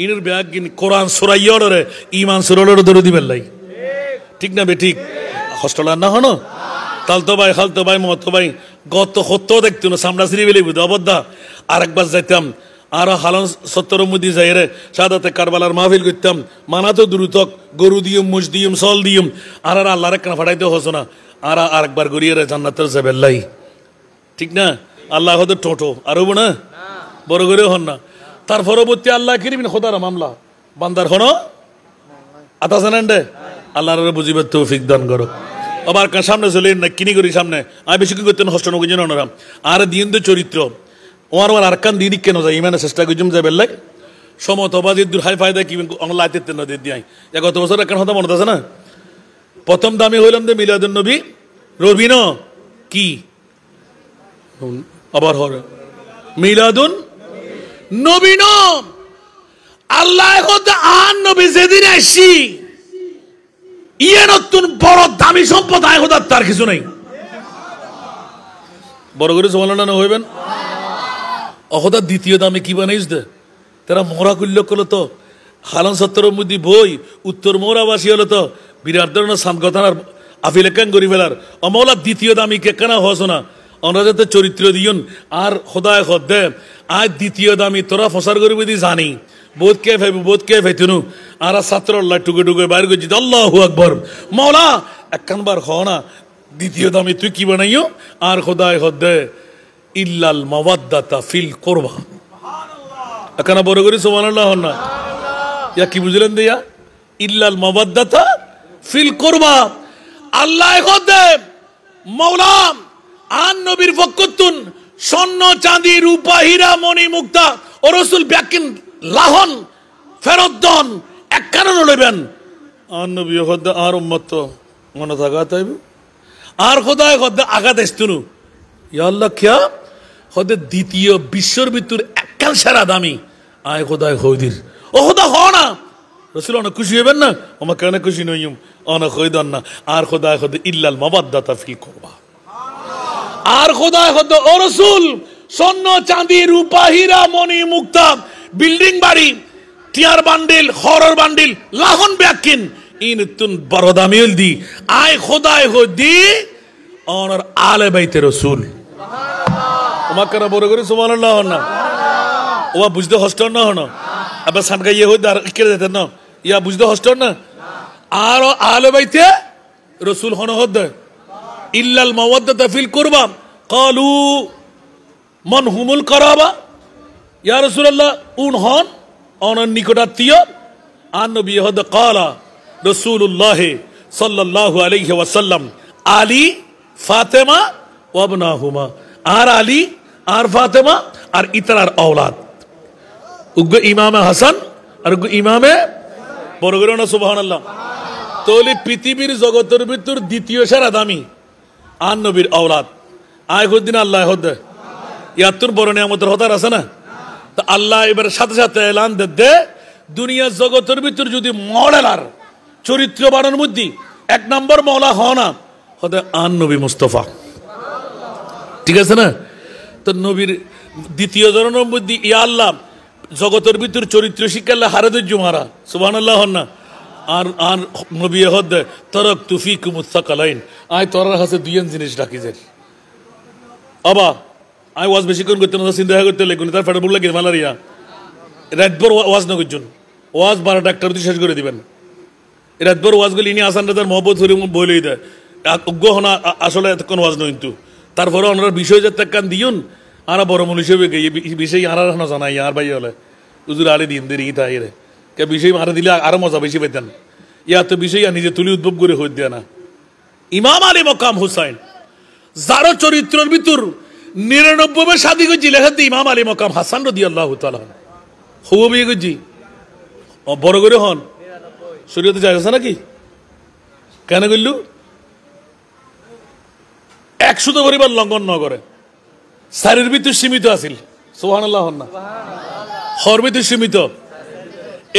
ইনের ব্যাগ গিন কোরআন সুরাই অলরে ইমান সুরলর দরুদ দিবেন লাই, ঠিক না বে ঠিক? হস্টলার না হনো তালতো ভাই খালতো ভাই মতো ভাই গত হতো দেখতো না সামনা শ্রী বেলি বুঝে অবদ্ধা। আরেকবার যাইতাম আরো হালন 70 মুদি যাই রে সাদাতে কারবালার মাহফিল করতাম, মানাতো দ্রুতক গরু দিয়ম মুজ দিয়ম সল দিয়ম, আর আল্লাহর একখানা ফাটাইতে হস না, আর আরেকবার গড়িয়ে রে জান্নাতের যাবেল্লাই, ঠিক না? আল্লাহ হতে টোটো আরো না বড় করে হন না। তার পরবর্তী আল্লাহ কিরিবিন খোদার মামলা বান্দার হন আতা জানেন আল্লাহর বুঝিবার তৌফিক দান করো। আবার সামনে চলে না কিনি করি সামনে আমি বেশি কি করতেন হস্ট নগুজন ওনারা আর দিন তো চরিত্র ওর ওর আর কান দিদি কেন যায় ইমানে চেষ্টা করছুম যাবে লাই সমতবাদী দূর হাই ফায়দা কি লাইতে নদী দিয়ে গত বছর একখান হতা মনে আছে না? প্রথম দামি হইলাম যে মিলাদুন নবী রবিন কি আবার হর মিলাদুন নবীন আল্লাহ আন নবী যেদিন আসি ইয়ে নতুন বড় দামি সম্পদ আয় হতার তার কিছু নেই। বড় করে সমালোচনা হইবেন অহদার দ্বিতীয় দামে কি বানাইস দে তারা মোরা করল করলো তো হালন 70 মুদি বই উত্তর মোরাবাসী হলো তো বিরাট ধরনের সামগতানার আফিল একান গরি ফেলার অমলা দ্বিতীয় দামি কে কেনা হস না আমরা যাতে চরিত্র দিয়ন আর খোদায় খদ দে আজ দ্বিতীয় দামি তোরা ফসার করি বুঝি জানি বোধ কে ভাইব বোধ কে ভাইতুনু আর ছাত্র আল্লাহ টুকে টুকে বাইর করছি আল্লাহু আকবার মৌলা একখানবার হ না দ্বিতীয় দামি তুই কি বানাইও আর খোদায় খদ দে ইল্লাল মাওয়াদ্দাতা ফিল কুরবা এখানে বড় করি সুবহানাল্লাহ না ইয়া কি বুঝলেন দিয়া ইল্লাল মাওয়াদ্দাতা ফিল কুরবা আল্লাহ খদ দে মৌলা আন নবীর ফকতুন স্বর্ণ চাঁদি রূপা হীরা মণি মুক্তা ও রাসূল ব্যাকিন লাহন ফেরত দন এক কারণ লইবেন আর নবী খদ আর উম্মত তো মনে থাকা তাইব আর খোদায় খদ আঘাত আসতুনু ইয়া আল্লাহ কিয়া খদ দ্বিতীয় বিশ্বর ভিতর একখান সেরা দামি আয় খোদায় খৈদির ও খোদা হ না রাসূল অনেক খুশি হইবেন না আমার কেন খুশি নইম অনেক খৈদন না আর খোদায় খদ ইল্লাল মাওয়াদ্দাতা ফিল কুরবা আর খোদায় খদ ও রাসূল স্বর্ণ চাঁদি রূপা হীরা মণি মুক্তা বিল্ডিং বাড়ি টিয়ার বান্ডিল হরর বান্ডিল লাহন ব্যাকিন ইনতুন বড় দামি দি আয় খোদায় খদি অনর আলে বাইতে রাসূল ওমা কেন বড় করে সুবহানাল্লাহ না ওয়া বুঝতে হস্টর না হনো আবার সানকা ইয়ে হইতে আর কে যেতে না ইয়া বুঝতে হস্টর না আর আলে বাইতে রাসূল হন হদ ইল্লাল মাওয়াদ্দাতা ফিল কুরবা ক্বালু মান হুমুল কারাবা ইয়া রাসূলুল্লাহ উন হন অনর নিকটাত্মীয় আর নবী হদ ক্বালা রাসূলুল্লাহ সাল্লাল্লাহু আলাইহি ওয়াসাল্লাম আলী ফাতেমা ওয়া ইবনাহুমা আর আলী আর ফাতেমা আর ইতরার औलाद উগ্র ইমামে হাসান আর উগ্র ইমামে বড় করে না সুবহানাল্লাহ তোলি পৃথিবীর জগতের ভিতর দ্বিতীয় সেরা দামি আর নবীর औलाद আয় দিন আল্লাহ হদ ইয়াতুর বড় নিয়ামতের হতার আছে না তো আল্লাহ এবার সাথে সাথে এলান দে দুনিয়ার জগতের ভিতর যদি মডেলার চরিত্র বানানোর মধ্যে এক নম্বর মৌলা হ না হতে আন নবী মুস্তফা ঠিক আছে না তো নবীর দ্বিতীয় ধরনের মধ্যে ইয়া আল্লাহ জগতের ভিতর চরিত্র শিক্ষাল্লাহ হারাদুজ্জু মারা সুবহানাল্লাহ না আর আর নবী হদ তরক তুফিকুম সাকালাইন আয় তোরার কাছে দুইজন জিনিস রাখি যায় আবা আই ওয়াজ বেশি কোন করতে না চিন্তা করতে লাগলো তার ফেডার বললে কি ম্যালেরিয়া রাতভর ওয়াজ না করছেন ওয়াজ 12টা একটা শেষ করে দিবেন রাতভর ওয়াজগুলি ইনি আসান রাজার মহব্বত হলে বলেই দেয় অজ্ঞ হনা আসলে এতক্ষণ ওয়াজ নয় কিন্তু তারপরে ওনারা বিষয় যাতে কান দিয়ন আরা বড় মূল হিসেবে গিয়ে বিষয় আর না জানাই আর ভাই হলে উজুর আলে দিন দেরি তাই রে কে বিষয় মারা দিলে আরো মজা বেশি পেতেন ইয়া তো বিষয় নিজে তুলি উদ্ভব করে হয়ে দেয় না ইমাম আলী মকাম হুসাইন যারো চরিত্রের ভিতর 99 শাদী করছি লেখা দিয়ে ইমাম আলী মকাম হাসান রাদিয়াল্লাহু তাআলা হবো বিয়ে করছি বড় করে হন শরীয়তে যায় আছে নাকি কেন করলু 100 পরিবার লঙ্ঘন ন করে শারীর ভিতর সীমিত আছিল সুবহানাল্লাহ না হর ভিতর সীমিত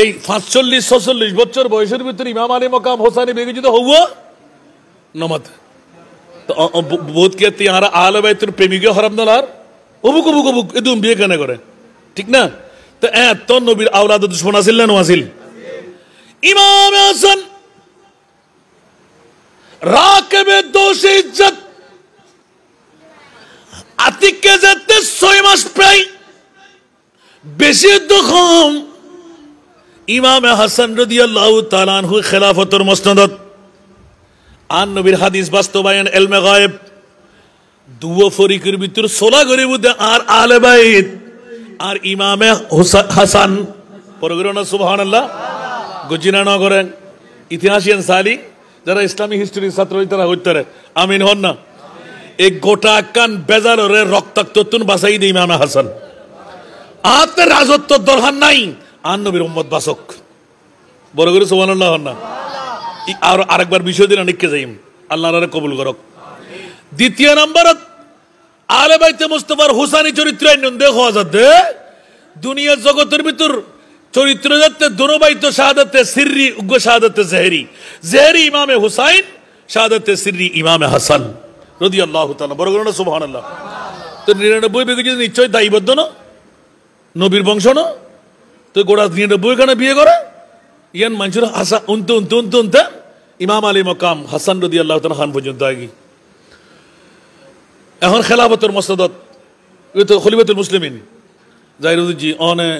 এই 45-46 বছর বয়সের ভিতরে ইমাম আলী মকাম হোসাইনি বেগে যদি হবো নমত তো বোধ কে তিহারা আহলে বাইতের প্রেমিকে হারাম দলার অবুক অবুক অবুক এদুম বিয়ে কেন করে ঠিক না তো এত নবীর আওলাদ দুশমন আছিল না আসিল ইমাম হাসান রাকিবে দোষ ইজ্জত আতিককে যেতে 6 মাস প্রায় বেশি দুঃখম ইমাম হাসান রাদিয়াল্লাহু তাআলা আনহু খেলাফতের মসনদত আন নবীর হাদিস বাস্তবায়ন ইলমে গায়েব দুও ফরিকের ভিতর 16 গরিবুদে আর আহলে বাইত আর ইমামে হাসান পরগরনা সুবহানাল্লাহ গজিনা ন করেন ইতিহাসিয়ান সালি যারা ইসলামিক হিস্ট্রি ছাত্র তারা হইতারে আমিন হন না এক গোটা কান বেজালরে রক্তাক্ত তুন বাঁচাই দে ইমাম হাসান আতে রাজত্ব দরকার নাই আন নবীর উম্মত বাসক বড় করে সুবহানাল্লাহ হন না আর আরেকবার বিষয় দিন অনেককে যাইম আল্লাহর কবুল করক দ্বিতীয় নম্বর আহলে বাইতে মুস্তাফার হুসাইনি চরিত্র নন্দে হওয়া যাতে দুনিয়ার জগতের ভিতর চরিত্র যাতে দোনো বাইত শাহাদাতে সিররি উগ্র শাহাদাতে জেহেরি জেহেরি ইমামে হুসাইন শাহাদাতে সিররি ইমামে হাসান রাদিয়াল্লাহু তাআলা বড় করে সুবহানাল্লাহ তো 99 বিঘে যদি নিশ্চয় দায়বদ্ধ না নবীর বংশ না তো গোড়া 99 খানে বিয়ে করে ইয়ান মানুষের হাসা উনতে ইমাম আলী মকাম হাসান রাদিয়াল্লাহু তাআলা খান পর্যন্ত আগি এখন খেলাফতের মসনদত তো খলিফাতুল মুসলিমিন জাইরুদ্দি অনে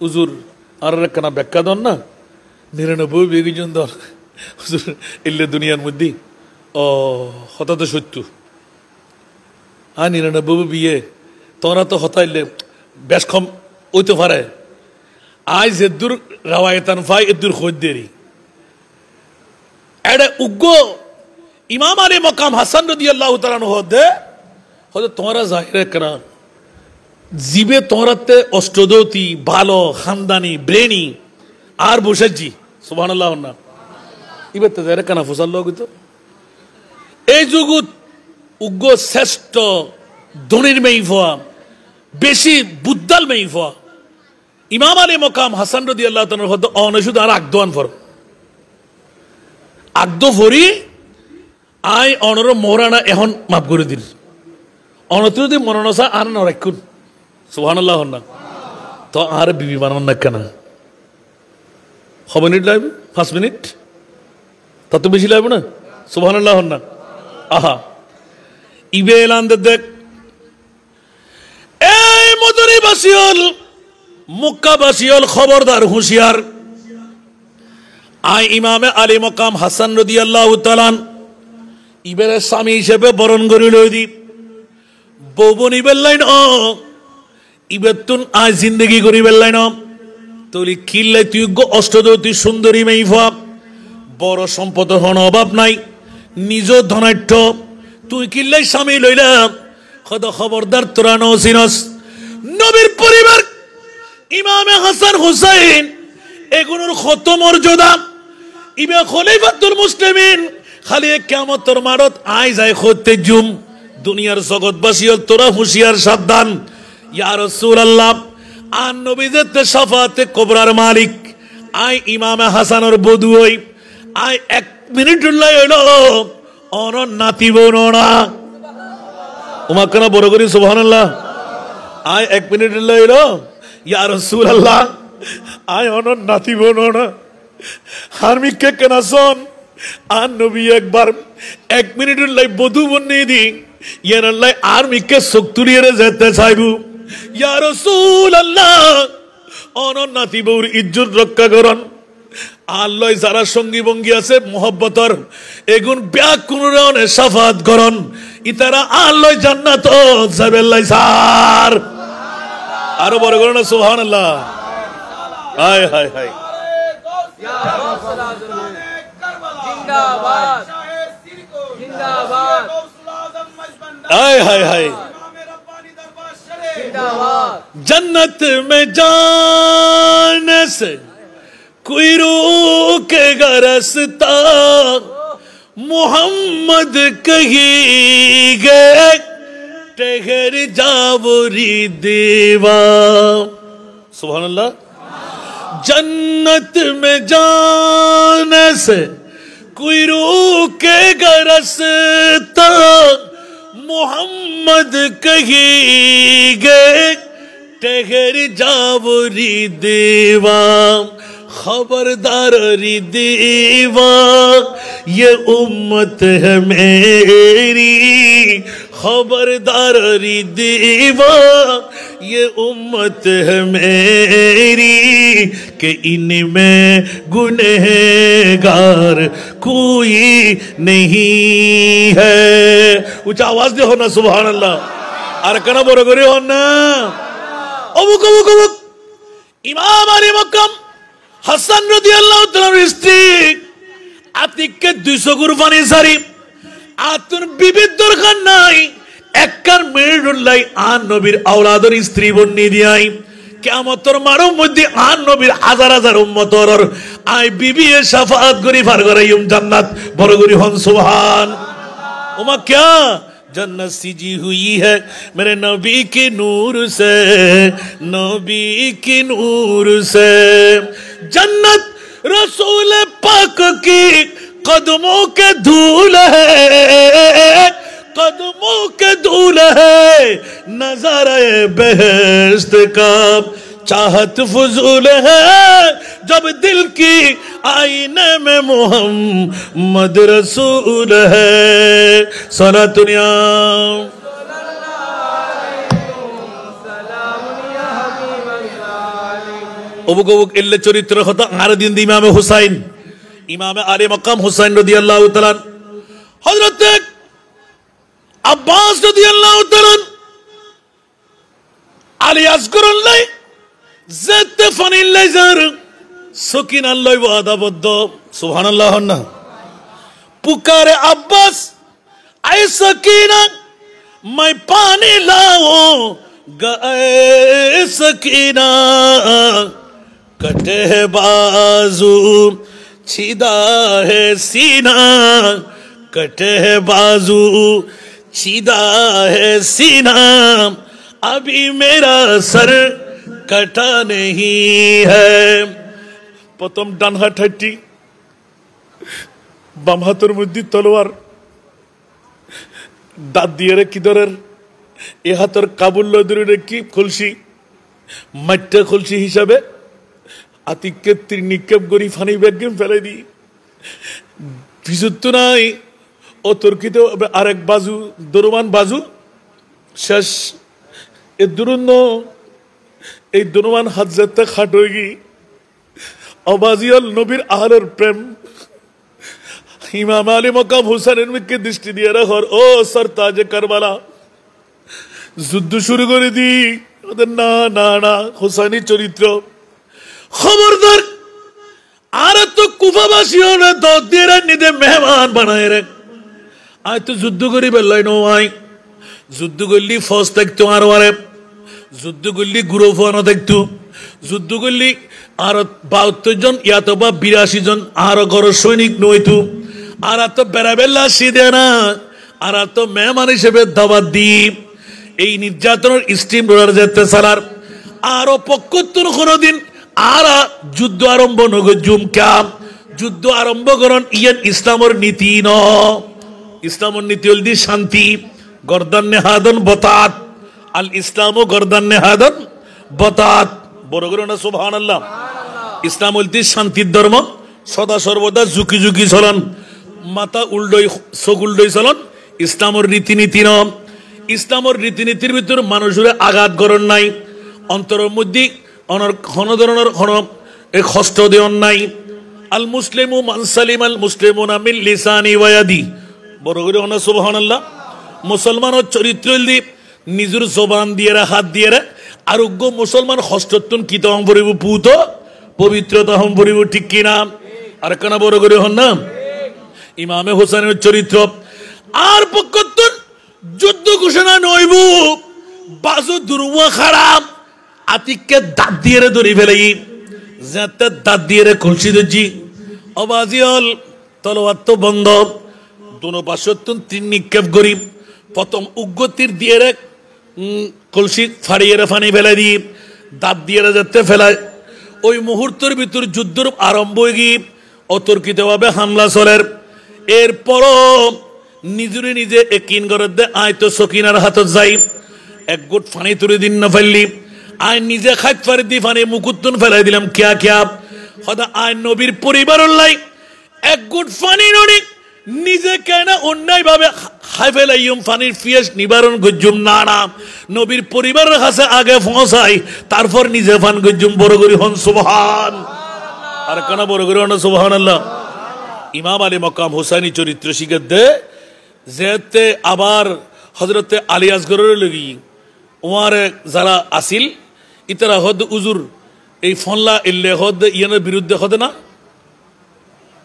হুজুর আর একখানা ব্যাখ্যা দন না 99 বিঘে জন দর হুজুর ইল্লে দুনিয়ার মধ্যে ও হতা তো সত্য আর 99 বিয়ে তোরা তো হতাইলে বেশ কম ওইতে পারে আজ এদুর রাওয়ায়তান ফাই এদুর খোঁজদেরি এডে উগ্র ইমাম আলী মকাম হাসান রাদিয়াল্লাহু তাআলা আনহু দে হয়তো তোমরা জাহিরে করা জিবে তোমরাতে অষ্টদৌতি ভালো খানদানি ব্রেনি আর বসেছি সুবহানাল্লাহ না ইবে তো জাহিরে কানা ফুসাল লোক তো এই জগৎ উগ্র শ্রেষ্ঠ ধনির মেইফা বেশি বুদ্দাল মেইফা ইমাম আলী মকাম হাসান রাদিয়াল্লাহু তাআলা হয়তো অনশুদ আর আকদোয়ান ফর আকদো ফরি আই অনর মোহরানা এখন মাফ করে দিল অনতুদি মননসা আর ন রাখুন সুবহানাল্লাহ না তো আর বিবি বানান না কেন মিনিট লাগবে 5 মিনিট তত বেশি লাগবে না সুবহানাল্লাহ না আহা ইবে এলান দেখ এই মদনী বাসিয়ল মক্কাবাসীল খবরদার হুঁশিয়ার আই ইমামে আলী মকাম হাসান রাদিয়াল্লাহু তাআলা ইবের স্বামী হিসেবে বরণ করে লই দি বৌবন ইবের লাইন ইবেতুন আজ জিন্দগি করিবের লাইন তলি কিল্লাই তুই অষ্টদৌতি সুন্দরী মেইফা বড় সম্পদ হন অভাব নাই নিজ ধনাঢ্য তুই কিল্লাই স্বামী লইলাম খবরদার তোরা নসিনস নবীর পরিবার ইমামে হাসান হুসাইন এগুলোর কত মর্যাদা ইবে খলিফাতুল মুসলিমিন খালি কিয়ামতের মারত আই যায় খতে জুম দুনিয়ার জগৎবাসী তোরা হুঁশিয়ার সাবধান ইয়া রাসূলুল্লাহ আন নবীতে শাফাতে কুবরার মালিক আই ইমামে হাসানের বধূ হই আই 1 মিনিট লাই হইল অন নাতিব না ওমা কেন বড় করি সুবহানাল্লাহ আই 1 মিনিট লাই হইল ইয়া রাসূলুল্লাহ আই অন নাতিব না হারমিকে কেন শোন আর নবী একবার 1 মিনিট লাই বধূ বনিয়ে দি ইয়ার আল্লাহ আর মিকে শক্তিরিয়ে যেতে চাইবু ইয়া রাসূলুল্লাহ অন নাতিবর ইজ্জত রক্ষা করন আল্লাহ যারা সঙ্গী বঙ্গী আছে মোহব্বতর এগুন ব্যাকুরণে সাফাত করন ইতারা আল্লাহ জান্নাত যাবেল্লাই স্যার আরো বড় করুন সুবহানাল্লাহ হায় হায় হায় জিন্দাবাদ জিন্দাবাদ हाय हाय हाय जन्नत में जाने से कोई रोकेगा रास्ता मोहम्मद कहेंगे ठहर जाओ रे देवा सुभान अल्लाह जन्नत में जाने से कोई रोकेगा रास्ता मोहम्मद कहेंगे ठहर जाओ रे देवा खबरदार रे देवा ये उम्मत है मेरी खबरदार रे देवा ये उम्मत है मेरी कि इनमें गुनहगार कोई नहीं है ऊंचा आवाज दे हो ना सुभान अल्लाह और कना बोलो करे हो ना अबुक अबुक अबुक इमाम अली मक्कम हसन রাদিয়াল্লাহু তাআলার স্ত্রী আতিককে 200 কুরবানি সারি আতুন বিবির দরকার নাই একবার মিরুল্লাহ আন নবীর আওলাদের স্ত্রী বন্নি দিয়াই কিয়ামতের মারুর মধ্যে আন নবীর হাজার হাজার উম্মতর আই বিবি এ শাফাআত করি ফার করাইম জান্নাত বড় করি হন সুবহান ওমা क्या जन्नत सीजी हुई है मेरे नबी के नूर से नबी के नूर से जन्नत रसूल पाक की कदमों के धूल है कदमों के धूल है नजारे बेहश्त का चाहत फजूल है जब दिल की आईने में मोहम्मद रसूल है सना दुनिया অবুক অবুক এলে চরিত্র কথা আর দিন ইমামে হুসাইন ইমামে আলী মাকাম হুসাইন রাদিয়াল্লাহু তাআলা হযরত আব্বাস রাদিয়াল্লাহু তাআলা আলী আসগরুল্লাহ জাতে ফানিল্লাহ জার সকিন আল্লাহ ওয়াদাবদ্ধ সুবহানাল্লাহ না पुकारे अब्बास ऐ सकीना मैं पानी लाऊं गए सकीना कटे है बाजू छिदा है सीना कटे है बाजू छिदा है सीना अभी मेरा सर कटा नहीं है प्रथम डान हाथ हट्टी বাম হাতের মধ্যে তলোয়ার দাঁত দিয়ে রে কিদরের এ হাতের কাবুল্য ধরে রেখি খুলসি মাঠটা খুলসি হিসাবে আতিককে নিক্ষেপ করি ফানি ব্যাগেম ফেলে দিই বিশুদ্ধ নাই ও তর্কিত আরেক বাজু দরমান বাজু শেষ এ দুরুন্ন এই দরমান হাত যাতে খাট হয়ে গি অবাজিয়াল নবীর আহলের প্রেম ইমাম আলী মাকাম হুসাইনের মুখে দৃষ্টি দিয়ে রাখর ও সরতাজ কারবালা যুদ্ধ শুরু করে দি না না না হুসাইনি চরিত্র খবরদার আর তো কুফাবাসীও না দত দিয়ে নিদে মেহমান বানায় রে আয় তো যুদ্ধ করি বেলাই নো আই যুদ্ধ করলি ফৌজ থাকতো আর আরে যুদ্ধ করলি গুরুফানো থাকতো যুদ্ধ করলি আর 72 জন ইয়াতো বা 82 জন আর ঘর সৈনিক নইতো আর তো বেড়াবেলা সিদে না আর তো মেহমান হিসেবে দাওয়াত দি এই নির্যাতনের স্টিম রোলার যেতে সালার আরো পক্ষত্তর কোনদিন আর যুদ্ধ আরম্ভ নগর জুমকা যুদ্ধ আরম্ভ করন ইয়ান ইসলামের নীতি ন ইসলামের নীতি হল দি শান্তি গর্দান নেহাদন বতাত আল ইসলাম গর্দান নেহাদন বতাত বড় করে না সুবহানাল্লাহ ইসলাম হল দি শান্তির ধর্ম সদা সর্বদা ঝুঁকি ঝুঁকি চলন মাথা উল্ডই চোখ উল্ডই চলন ইসলামের রীতিনীতি ন ইসলামের রীতিনীতির ভিতর মানুষের আঘাত করণ নাই অন্তরের মধ্যে কোনো ধরনের কোনো কষ্ট দেওয়ার নাই আল মুসলিমু মান সালিমাল মুসলিমুনা মিন লিসানি ওয়া ইয়াদি বড় করে হন সুবহানাল্লাহ মুসলমানের চরিত্র দি নিজের জবান দিয়ে হাত দিয়ে আরোগ্য মুসলমান হস্তত্তন কিত হম পড়িব পুত পবিত্রতা হম পড়িব ঠিক কিনা আর কেন বড় করে হন না ইমামে হোসেনের চরিত্র আর পক্ষত্তন যুদ্ধ ঘোষণা নইব বাজু দুর্বা খারাপ আতিককে দাঁত দিয়ে ধরি ফেলাই যাতে দাঁত দিয়ে খুলসি দর্জি অবাজিল তলোয়ার তো বন্ধ দুনো পাশত্তন তিন নিক্ষেপ গরিব প্রথম উগ্রতির দিয়ে কলসি ফাড়িয়ে ফানি ফেলাই দিয়ে দাঁত দিয়ে যাতে ফেলায় ওই মুহূর্তের ভিতর যুদ্ধের আরম্ভ হয়ে গিয়ে অতর্কিতভাবে হামলা চলের এরপরও নিজরে নিজে একিন করে দে আয় তো সকিনার হাতত যাই এক গোট ফানি তুলে দিন না ফেললি আয় নিজে খাইত ফারি দি ফানি মুকুত্তন ফেলাই দিলাম কিয়া কিয়া হদা আয় নবীর পরিবারের লাই এক গোট ফানি নড়ি নিজে কেন অন্যায় ভাবে খাই ফেলাইম ফানির ফিয়াস নিবারণ গজ্জুম না না নবীর পরিবারের কাছে আগে পৌঁছাই তারপর নিজে ফান গজ্জুম বড় করি হন সুবহান আর কেন বড় করি হন সুবহানাল্লাহ ইমাম আলী মকাম হোসাইনি চরিত্র শিখে দে যেতে আবার হজরতে আলী আসগরের লগি ওয়ার যারা আসিল ইতারা হদ উজুর এই ফনলা ইল্লে হদ ইয়ানের বিরুদ্ধে হদে না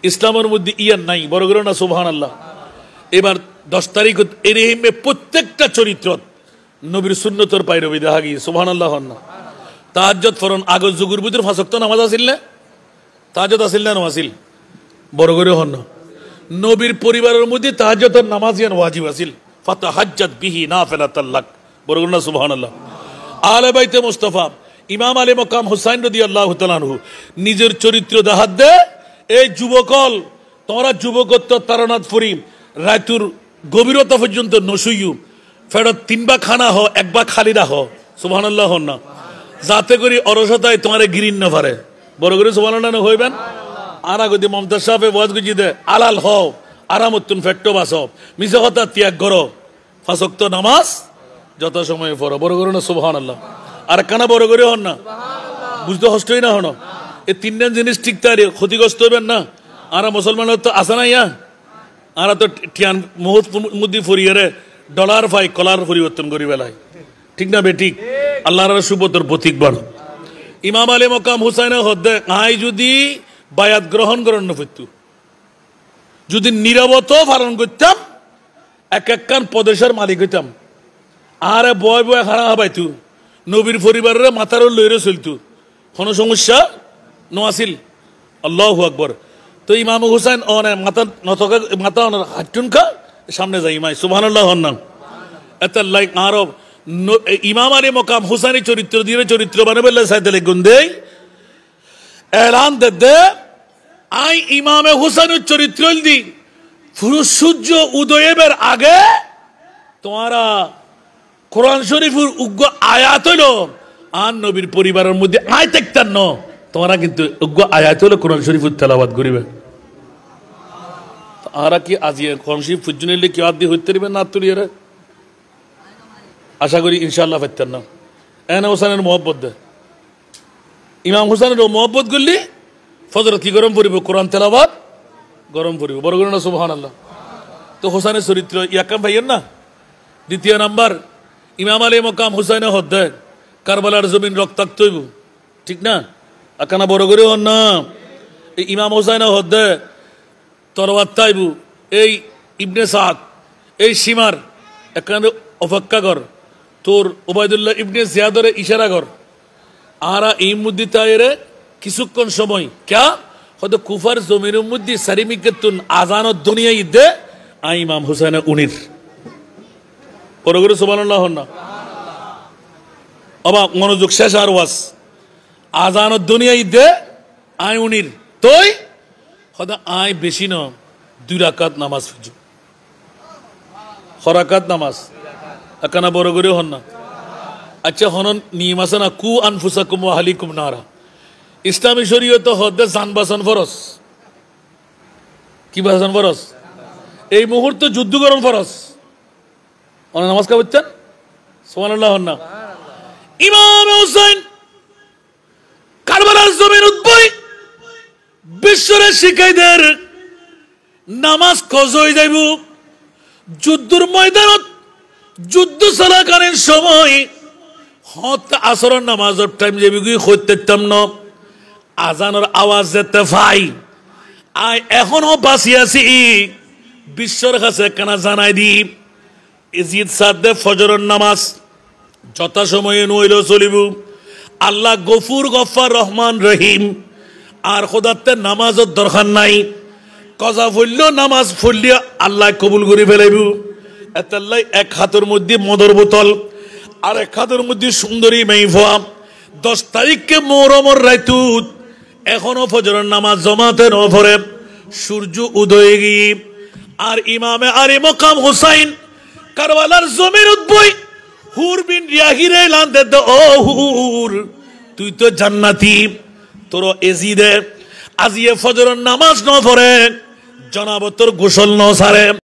ইসলামের মধ্যে ইয়ান নাই বড় করে না সুবহানাল্লাহ এবার 10 তারিখ এরহিমে প্রত্যেকটা চরিত্র নবীর সুন্নতর পাইরবি দেখা গিয়ে সুবহানাল্লাহ হন না তাহাজ্জুদ ফরন আগর যুগের ভিতর 5 ওয়াক্ত নামাজ আসিল না তাহাজ্জুদ আসিল না আসিল বড় করে হন না নবীর পরিবারের মধ্যে তাহাজ্জুদের নামাজ ইয়ান ওয়াজিব আসিল ফাতাহাজ্জাদ বিহি নাফিলাতাল লাক বড় করে না সুবহানাল্লাহ আলে বাইতে মুস্তাফা ইমাম আলী মকাম হুসাইন রাদিয়াল্লাহু তাআলা আনহু নিজের চরিত্র দেখাত দে এই যুবকল তোমরা যুবকত্ব তারনাথ ফুরি রাতুর গভীরতা পর্যন্ত নসুইউ ফেরত 3 বার খানা হ 1 বার খালি রাখ সুবহানাল্লাহ হন না যাতে করি অরসতায় তোমারে গিরিন না পারে বড় করে সুবহানাল্লাহ না হইবেন আরা গদি মমতাজ সাহেব ওয়াজ গুজি দে আলাল হও আরামতুন ফেট্টো বাসো মিছে কথা ত্যাগ করো 5 ওয়াক্ত নামাজ যত সময় পড়ো বড় করে না সুবহানাল্লাহ আর কানা বড় করে হন না বুঝতে কষ্টই না হন এই 3টা জিনিস ঠিক তাই ক্ষতিগ্রস্ত হবেন না আরা মুসলমানের তো আসা নাই আরা তো টিয়ান মুহূর্ত মুদি ফরিয়ারে ডলার ফাই কলার পরিবর্তন করি বেলায় ঠিক না বেঠিক আল্লাহর সুবতর প্রতীক বড় ইমাম আলী মকাম হুসাইনের হদ্দে আই যদি বায়াত গ্রহণ করেন না ফিরতু যদি নীরবত পালন করতাম এক কান প্রদেশের মালিক হইতাম আরে বয় বয় খানা হাবাইতু নবীর পরিবারের মাথার লইরে চলতু কোনো সমস্যা নোয়াছিল আল্লাহু আকবার তো ইমাম হুসাইন অনে মাথা নতকা মাথা হাটুনকা সামনে যাই ইমাই সুবহানাল্লাহ হন না এত লাইক আরব ইমাম আলী মকাম হুসাইনি চরিত্র দিয়ে চরিত্র বানাবে সাইদলে গুন্দে এলান দে আই ইমামে হুসাইনের চরিত্র দি পুরো সূর্য উদয়ের আগে তোমারা কোরআন শরীফের উগ্র আয়াত হলো আর নবীর পরিবারের মধ্যে আয় দেখতেন না তোমরা কিন্তু উগ্র আয়াত হলো কোরআন শরীফের তেলাওয়াত করিবে আরা কি আজি কোরআন শরীফ ফুজুনিলে কি আদি হইতে পারবে না তুলিয়ারে আশা করি ইনশাআল্লাহ পাইতেন না এনা হোসেনের মহব্বত দে ইমাম হোসেনের মহব্বত করলি ফজরত কি গরম পড়িব কোরআন তেলাওয়াত গরম পড়িব বড় করে না সুবহানাল্লাহ তো হোসেনের চরিত্র ইয়াকাম ভাইয়ের না দ্বিতীয় নাম্বার ইমাম আলী মকাম হুসাইনের হদ্দে কারবালার জমিন রক্তাক্ত হইব ঠিক না আকানা বড় করে হন না এই ইমাম হুসাইনের হদ্দে তরওয়াত তাইবু এই ইবনে সাদ এই সীমার এখানে অপেক্ষা কর তোর ওবায়দুল্লাহ ইবনে জিয়াদরে ইশারা কর আরা এই মধ্যে তাইরে কিছুক্ষণ সময় ক্যা হয়তো কুফার জমিনের মধ্যে সারিমিকেতুন আজানত দুনিয়া ইদে আই ইমাম হুসাইনের উনির বড় করে সুবহানাল্লাহ হন না অবাক মনোযোগ শেষ আর ওয়াজ আজানত দুনিয়া ইদে আই উনির তোই হয়তো আই বেশি ন 2 রাকাত নামাজ ফুজু খরাকাত নামাজ একানা বড় করে হন না আচ্ছা হনন নিয়ম আছে না কু আনফুসাকুম ওয়া আহলিকুম নারা ইসলামী শরীয়ত হদ্দে জান বাঁচান ফরজ কি বাঁচান ফরজ এই মুহূর্তে যুদ্ধ করন ফরজ অনেক নামাজ কাপড়ছেন সুবহানাল্লাহ হন না ইমাম হুসাইন কারবালার জমিন উদ্ভয় বিশ্বরে শিখাইদের নামাজ কজই যাইব যুদ্ধর ময়দানত যুদ্ধ চলাকালীন সময় হত আসরের নামাজের টাইম যাবি গিয়ে হইতেতাম না আজানের আওয়াজ যেতে ভাই আয় এখনো বাঁচি আছি বিশ্বর কাছে কেনা জানাই দি ইজিদ সাদ্দে ফজরের নামাজ যথাসময়ে নইল চলিব আল্লাহ গফুর গফার রহমান রহিম আর খোদাতে নামাজের দরকার নাই কজা ফুলল নামাজ ফুললিয়া আল্লাহ কবুল করে ফেলাইব এতাল্লাই এক হাতের মধ্যে মদর বোতল আর এক হাতের মধ্যে সুন্দরী মেইফা 10 তারিখকে মোহরমর রাইতুত এখনো ফজরের নামাজ জমাতে ন পড়ে সূর্য উদয় গিয়ে আর ইমামে আরে মকাম হুসাইন কারবালার জমির উদ্বই হুর বিন রিয়াহিরে লানতে দে ও হুর তুই তো জান্নাতি তোর এজিদে আজিয়ে ফজরের নামাজ ন পড়ে জনাব তোর গোসল ন সারে